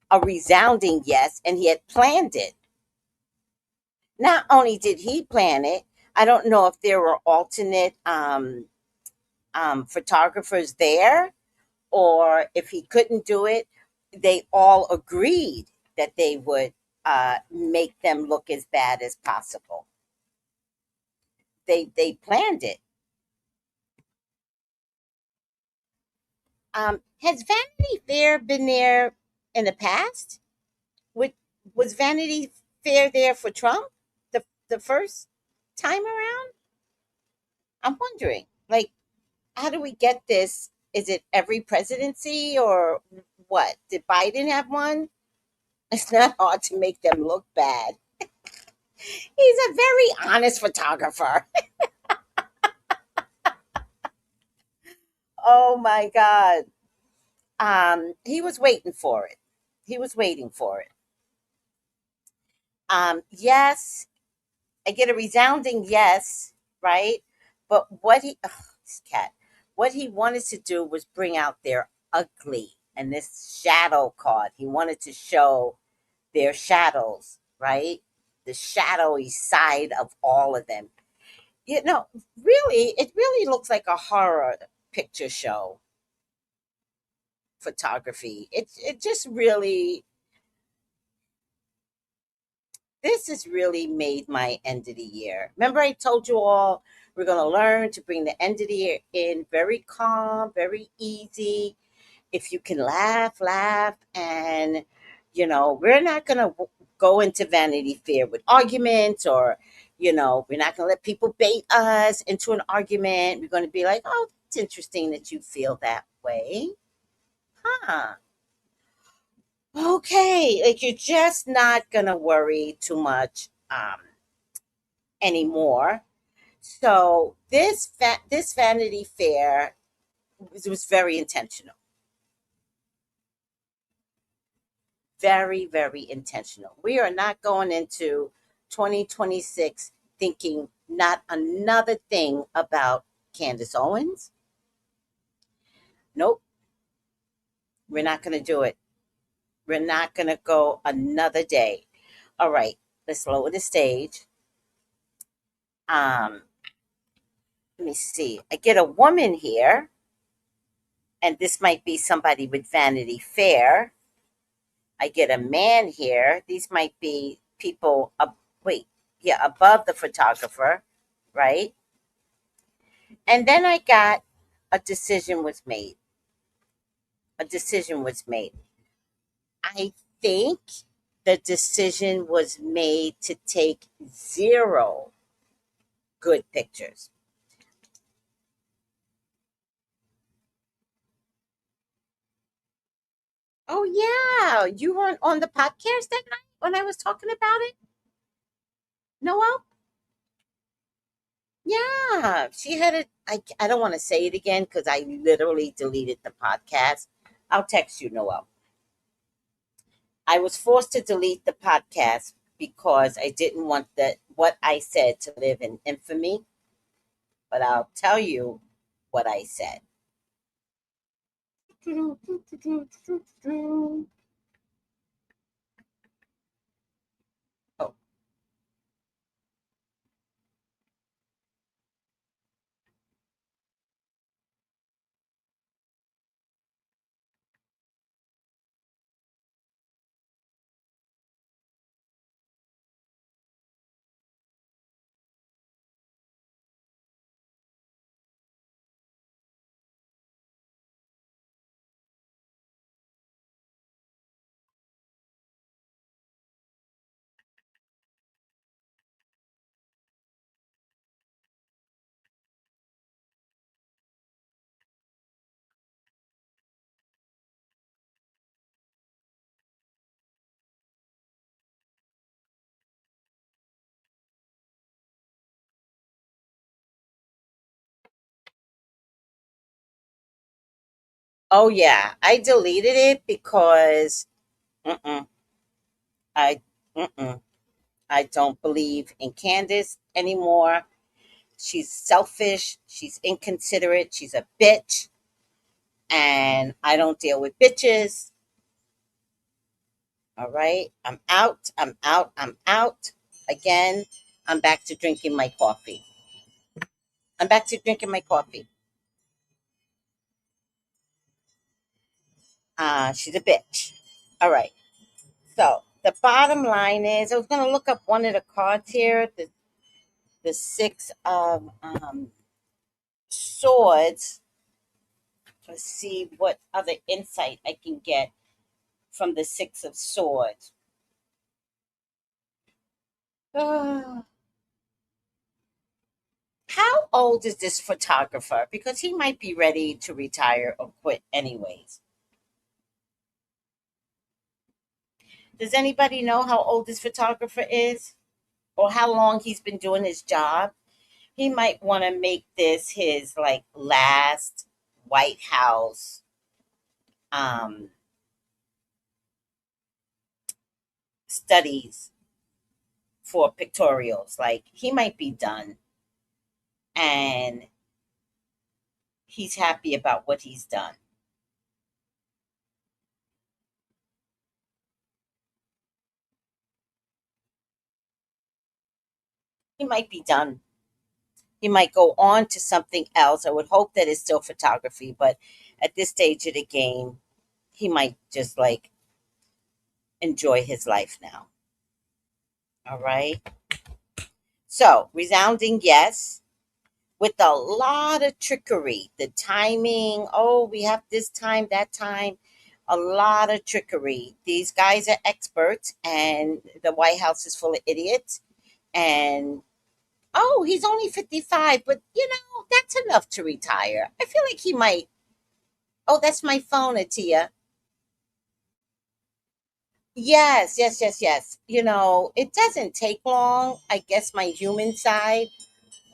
A resounding yes, and he had planned it. Not only did he plan it, I don't know if there were alternate photographers there, or if he couldn't do it, they all agreed that they would make them look as bad as possible. They planned it. Has Vanity Fair been there in the past? Would, was Vanity Fair there for Trump the first time around? I'm wondering, like, how do we get this? Is it every presidency or what? Did Biden have one? It's not hard to make them look bad. He's a very honest photographer. Oh my God. He was waiting for it. He was waiting for it. Yes, I get a resounding yes, right? But this cat, what he wanted to do was bring out their ugly and this shadow card. He wanted to show their shadows, right? The shadowy side of all of them. Really, it really looks like a horror picture show photography. It just really, this has really made my end of the year. Remember, I told you all we're going to learn to bring the end of the year in very calm, very easy. If you can laugh, laugh. And, we're not going to go into Vanity Fair with arguments or, we're not going to let people bait us into an argument. We're going to be like, oh, it's interesting that you feel that way. Huh. Okay. Like, you're just not going to worry too much anymore. So this Vanity Fair was very intentional. very, very intentional. We are not going into 2026 thinking not another thing about Candace Owens. Nope, we're not going to do it. We're not going to go another day. All right, let's lower the stage. Let me see. I get a woman here, and this might be somebody with Vanity Fair. I get a man here. These might be people wait, yeah, above the photographer, right? And then I got a decision was made. A decision was made. I think the decision was made to take 0 good pictures. Oh yeah, you weren't on the podcast that night when I was talking about it, Noel? Yeah, she had it. I don't want to say it again because I literally deleted the podcast. I'll text you, Noel. I was forced to delete the podcast because I didn't want what I said to live in infamy. But I'll tell you what I said. Oh, oh yeah, I deleted it because mm-mm, I mm-mm, I don't believe in Candace anymore. She's selfish. She's inconsiderate. She's a bitch, and I don't deal with bitches. All right, I'm out. I'm out. I'm out. Again, I'm back to drinking my coffee. I'm back to drinking my coffee. She's a bitch. All right. So the bottom line is, I was going to look up one of the cards here, the 6 of swords, to see what other insight I can get from the 6 of swords. How old is this photographer? Because he might be ready to retire or quit anyways. Does anybody know how old this photographer is? Or how long he's been doing his job? He might want to make this his like last White House um, studies for pictorials. Like he might be done, and he's happy about what he's done. He might be done. He might go on to something else. I would hope that it's still photography, but at this stage of the game, he might just like enjoy his life now. All right. So, resounding yes, with a lot of trickery. The timing, oh, we have this time, that time, a lot of trickery. These guys are experts, and the White House is full of idiots. And oh, he's only 55, but that's enough to retire. I feel like he might. Oh, that's my phone, Atia. Yes, yes, yes, yes. It doesn't take long. I guess my human side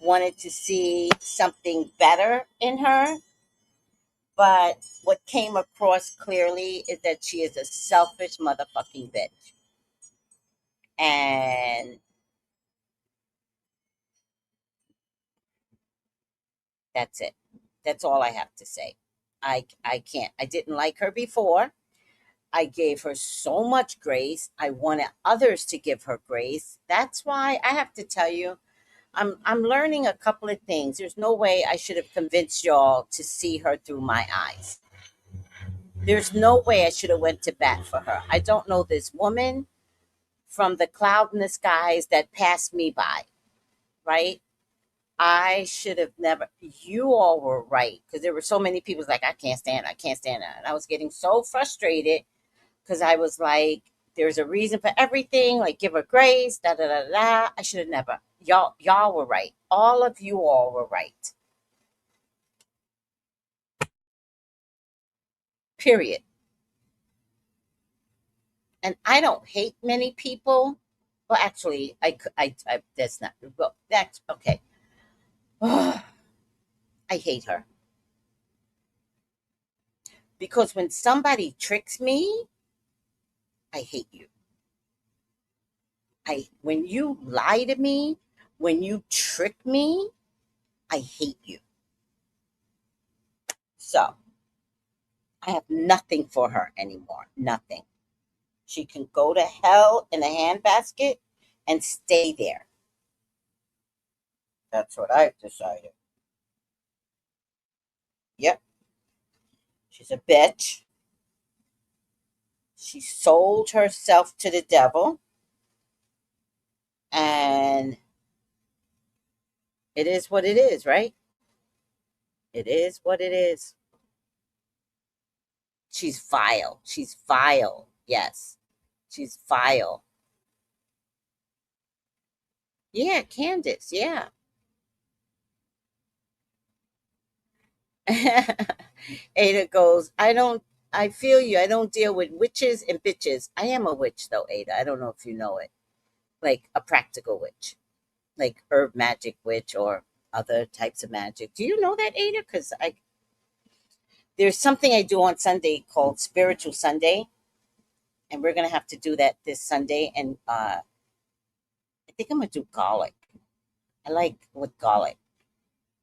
wanted to see something better in her. But what came across clearly is that she is a selfish motherfucking bitch. And that's it. That's all I have to say. I can't. I didn't like her before. I gave her so much grace. I wanted others to give her grace. That's why I have to tell you, I'm learning a couple of things. There's no way I should have convinced y'all to see her through my eyes. There's no way I should have went to bat for her. I don't know this woman from the cloud in the skies that passed me by, right? I should have never. You all were right, because there were so many people like, I can't stand her, I can't stand her. And I was getting so frustrated because I was like, there's a reason for everything. Like, give her grace, da da da da. I should have never. Y'all were right. All of you all were right. Period. And I don't hate many people. Well, actually, I that's not. Well, that's okay. I hate her because when somebody tricks me, I hate you. When you lie to me, when you trick me, I hate you. So I have nothing for her anymore. Nothing. She can go to hell in a handbasket and stay there. That's what I've decided. Yep. She's a bitch. She sold herself to the devil. And it is what it is, right? It is what it is. She's vile. She's vile. Yes. She's vile. Yeah, Candace. Yeah. Ada goes, I feel you. I don't deal with witches and bitches. I am a witch, though, Ada. I don't know if you know it. Like a practical witch, like herb magic witch or other types of magic. Do you know that, Ada? Because there's something I do on Sunday called Spiritual Sunday, and we're gonna have to do that this Sunday. And I think I'm gonna do garlic. I like with garlic.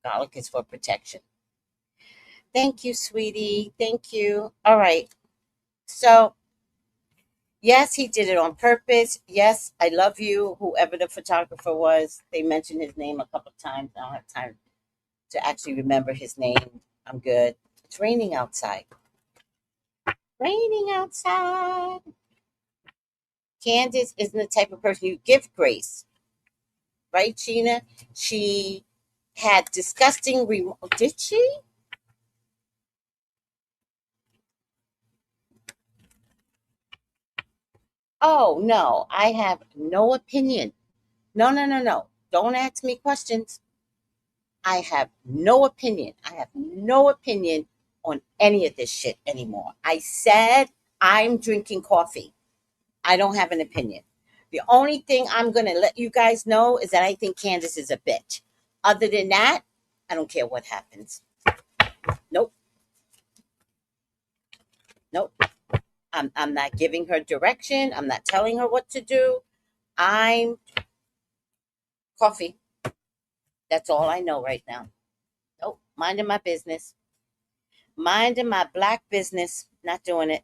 Garlic is for protection. Thank you, sweetie. Thank you. All right. So, yes, he did it on purpose. Yes, I love you, whoever the photographer was. They mentioned his name a couple of times. I don't have time to actually remember his name. I'm good. It's raining outside. Raining outside. Candace isn't the type of person you give grace. Right, Sheena? She had disgusting did she? Oh no, I have no opinion. No, no, no, no. Don't ask me questions. I have no opinion. I have no opinion on any of this shit anymore. I said I'm drinking coffee. I don't have an opinion. The only thing I'm going to let you guys know is that I think Candace is a bitch. Other than that, I don't care what happens. Nope. Nope. I'm not giving her direction. I'm not telling her what to do. I'm coffee. That's all I know right now. Nope. Minding my business. Minding my black business. Not doing it.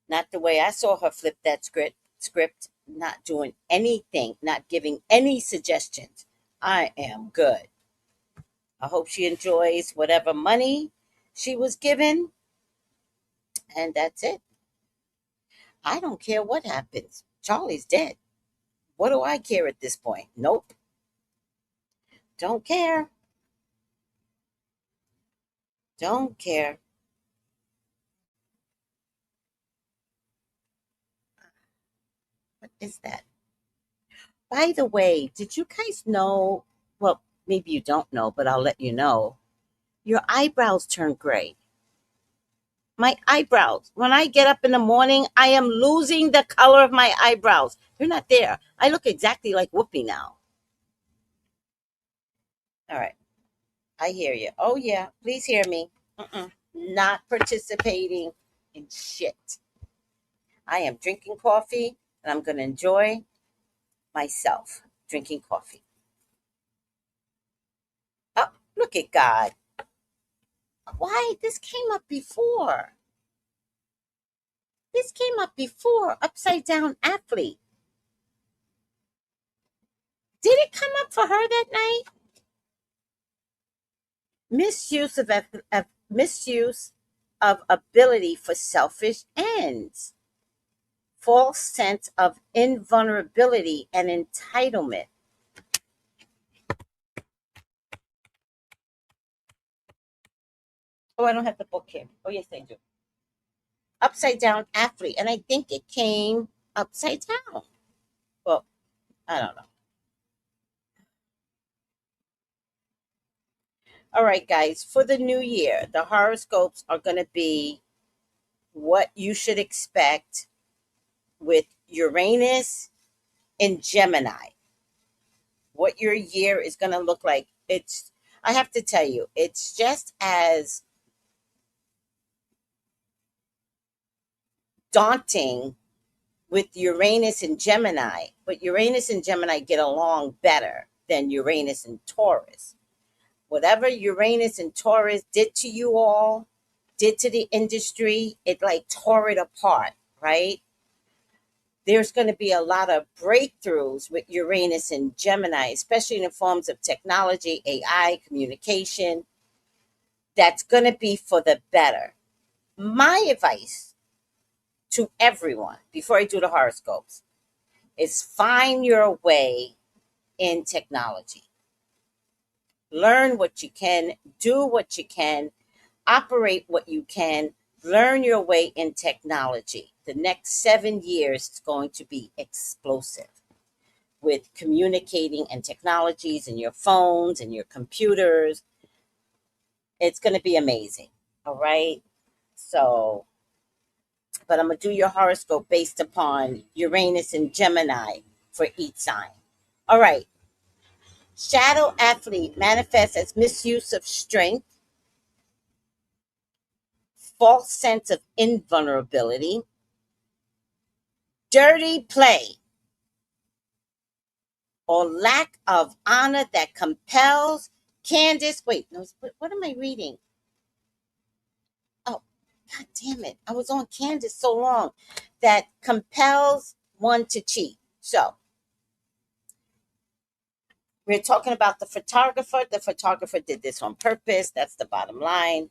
Not the way I saw her flip that script. Not doing anything. Not giving any suggestions. I am good. I hope she enjoys whatever money she was given. And that's it. I don't care what happens. Charlie's dead. What do I care at this point? Nope. Don't care. Don't care. What is that? By the way, did you guys know? Well, maybe you don't know, but I'll let you know. Your eyebrows turn gray. My eyebrows. When I get up in the morning, I am losing the color of my eyebrows. They're not there. I look exactly like Whoopi now. All right. I hear you. Oh, yeah. Please hear me. Mm-mm. not participating in shit. I am drinking coffee and I'm going to enjoy myself drinking coffee. Oh, look at God. Why? This came up before. This came up before. Upside down athlete. Did it come up for her that night? Misuse of ability for selfish ends. False sense of invulnerability and entitlement. Oh, I don't have the book here. Oh, yes, I do. Upside down athlete. And I think it came upside down. Well, I don't know. All right, guys, for the new year, the horoscopes are going to be what you should expect with Uranus and Gemini. What your year is going to look like. I have to tell you, it's just as daunting with Uranus and Gemini, but Uranus and Gemini get along better than Uranus and Taurus. Whatever Uranus and Taurus did to you all, did to the industry, it like tore it apart, right? There's going to be a lot of breakthroughs with Uranus and Gemini, especially in the forms of technology, AI, communication. That's going to be for the better. My advice to everyone before I do the horoscopes is find your way in technology. Learn what you can, do what you can, operate what you can, learn your way in technology. The next 7 years is going to be explosive with communicating and technologies and your phones and your computers. It's going to be amazing. All right. So, but I'm going to do your horoscope based upon Uranus and Gemini for each sign. All right. Shadow athlete manifests as misuse of strength, false sense of invulnerability, dirty play, or lack of honor that compels Candace. Wait, no, what am I reading? Oh, God damn it. I was on Candace so long. That compels one to cheat. So, we're talking about the photographer. The photographer did this on purpose. That's the bottom line.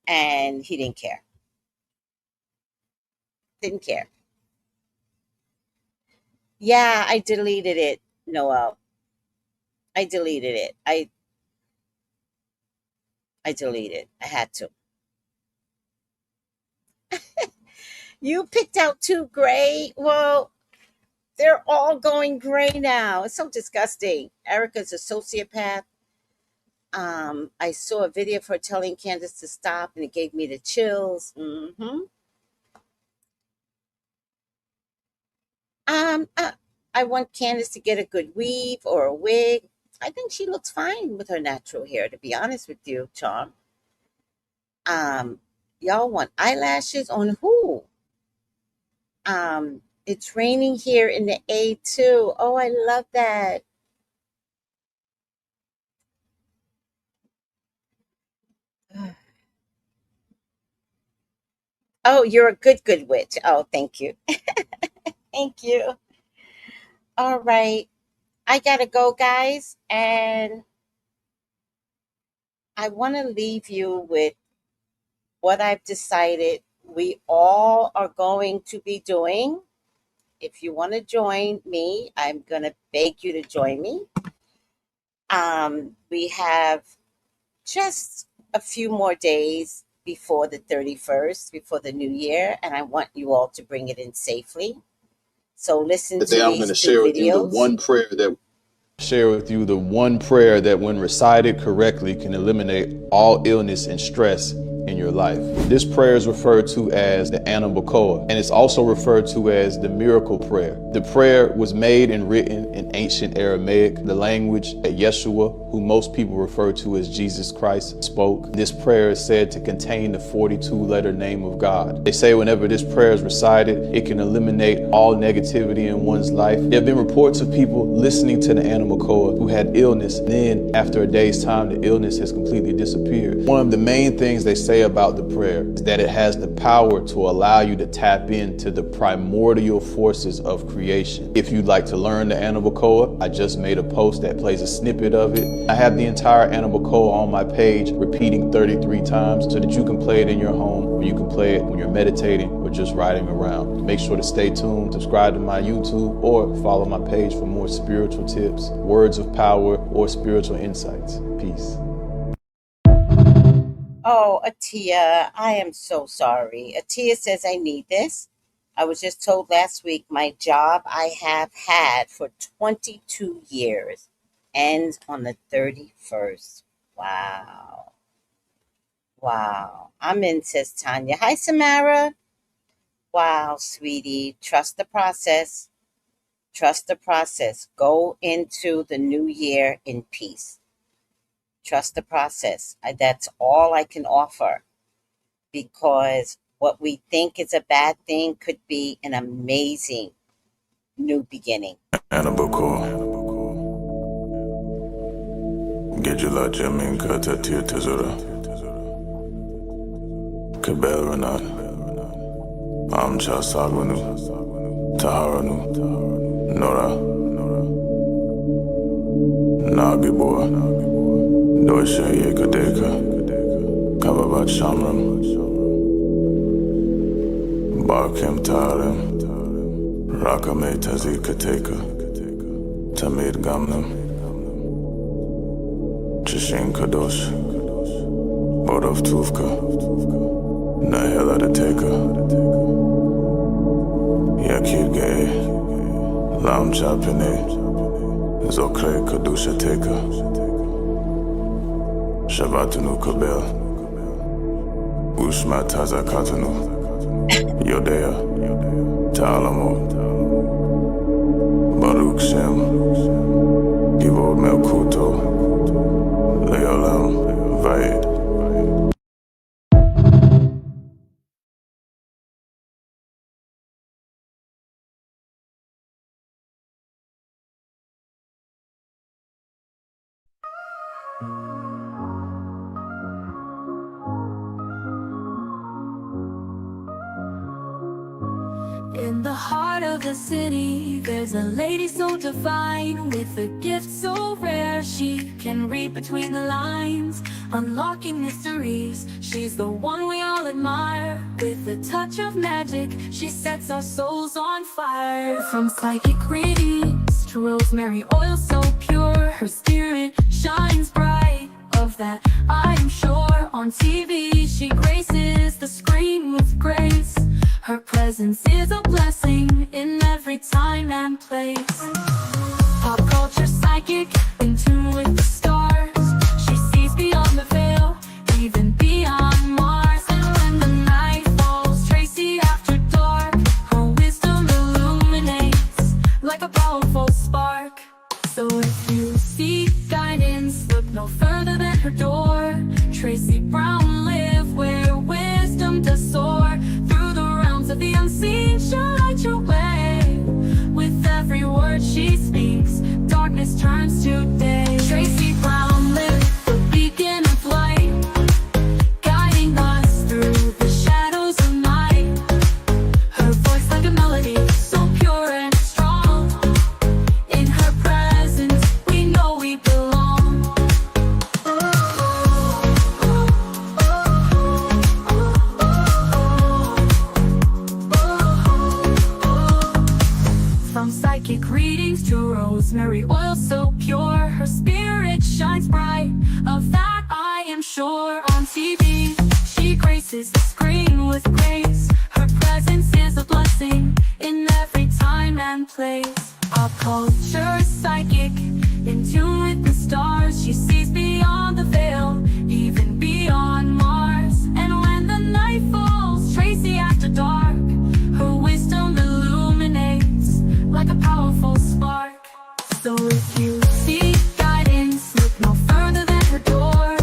And he didn't care. Didn't care. Yeah, I deleted it, Noel. I deleted it. I deleted. I had to. You picked out two gray. Well, they're all going gray now. It's so disgusting. Erica's a sociopath. I saw a video of her telling Candace to stop, and it gave me the chills. Um, uh, I want Candace to get a good weave or a wig. I think she looks fine with her natural hair, to be honest with you, Charm. Um, y'all want eyelashes on who? It's raining here in the A too. Oh, I love that. Oh, you're a good witch. Oh, thank you. Thank you. All right. I gotta go, guys. And I want to leave you with what I've decided we all are going to be doing. If you want to join me, I'm going to beg you to join me. We have just a few more days before the 31st, before the new year, and I want you all to bring it in safely. So listen to Today I'm going to share with you the one prayer that when recited correctly can eliminate all illness and stress in your your life. This prayer is referred to as the Anabacoa, and it's also referred to as the miracle prayer. The prayer was made and written in ancient Aramaic, the language that Yeshua, who most people refer to as Jesus Christ, spoke. This prayer is said to contain the 42-letter name of God. They say whenever this prayer is recited, it can eliminate all negativity in one's life. There have been reports of people listening to the Anabacoa who had illness, and then after a day's time, the illness has completely disappeared. One of the main things they say about the prayer is that it has the power to allow you to tap into the primordial forces of creation. If you'd like to learn the Anabacoa, I just made a post that plays a snippet of it. I have the entire Anabacoa on my page repeating 33 times so that you can play it in your home, or you can play it when you're meditating or just riding around. Make sure to stay tuned, subscribe to my YouTube, or follow my page for more spiritual tips, words of power, or spiritual insights. Peace. Oh, Atia, I am so sorry. Atia says I need this. I was just told last week my job I have had for 22 years ends on the 31st. Wow. Wow. I'm in, says Tanya. Hi, Samara. Wow, sweetie. Trust the process. Trust the process. Go into the new year in peace. Trust the process. That's all I can offer, because what we think is a bad thing could be an amazing new beginning. Anabacoa. Gejula Jamin Kata Tir Tezura. Kabel Ranat. Amcha Sagwanu. Taharanu. Nora. Nagibor. Doisha Yekadeka. Kababat Shamram. Barkem Tarem. Rakame Tazikateka. Tamid Gamnam. Chishin Kadosh. Bodov Tuvka. Nahela Teka. Yakir Gay. Lam Chapine. Zokre Kadusha Teka. Shavatanu Kabel. Ushma Tazakatanu. Yodea. Ta'alamo. Baruch Shem. Givod Melkuto. Leolam. Vaed. In the heart of the city, there's a lady so divine, with a gift so rare she can read between the lines, unlocking mysteries. She's the one we all admire. With a touch of magic, she sets our souls on fire. From psychic readings to rosemary oil so pure, her spirit shines bright. Of that I am sure. On TV she graces the screen with grace. Her presence is a blessing in every time and place. Pop culture psychic, in tune with the stars. She sees beyond the veil, even beyond Mars. And when the night falls, Tracy after dark, her wisdom illuminates like a powerful spark. So if you seek guidance, look no further than her door. Tracy Brown live where wisdom does soar. Through the realms of the unseen, she'll light your way. With every word she speaks, darkness turns to day. Tracy Brown live, the beacon of light, guiding us through the shadows of night. Her voice like a melody, so pure and strong. In her presence, we know we belong. From psychic readings to rosemary oil so pure, her spirit shines bright. Of that I am sure. On TV, she graces the screen with grace. Her presence is a blessing in every time and place. Pop culture psychic, in tune with the stars. She sees beyond the veil, even beyond Mars. And when after dark. Her wisdom illuminates like a powerful spark. So if you seek guidance, look no further than her door.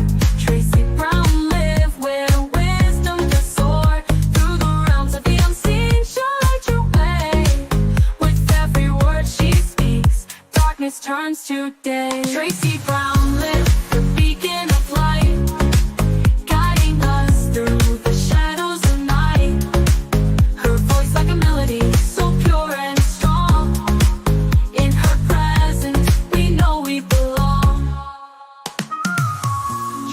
Tracy Brown lived where wisdom does soar. Through the realms of the unseen, she'll light your way. With every word she speaks, darkness turns to day. Tracy Brown lived the beacon of light, guiding us through the shadows of night. Her voice like a melody, so pure and strong. In her presence, we know we belong.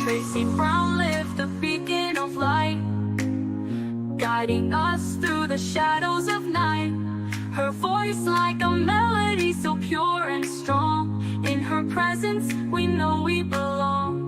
Tracy Brown lived the beacon of light, guiding us through the shadows of night. Her voice like a melody, so pure and strong. In her presence, we know we belong.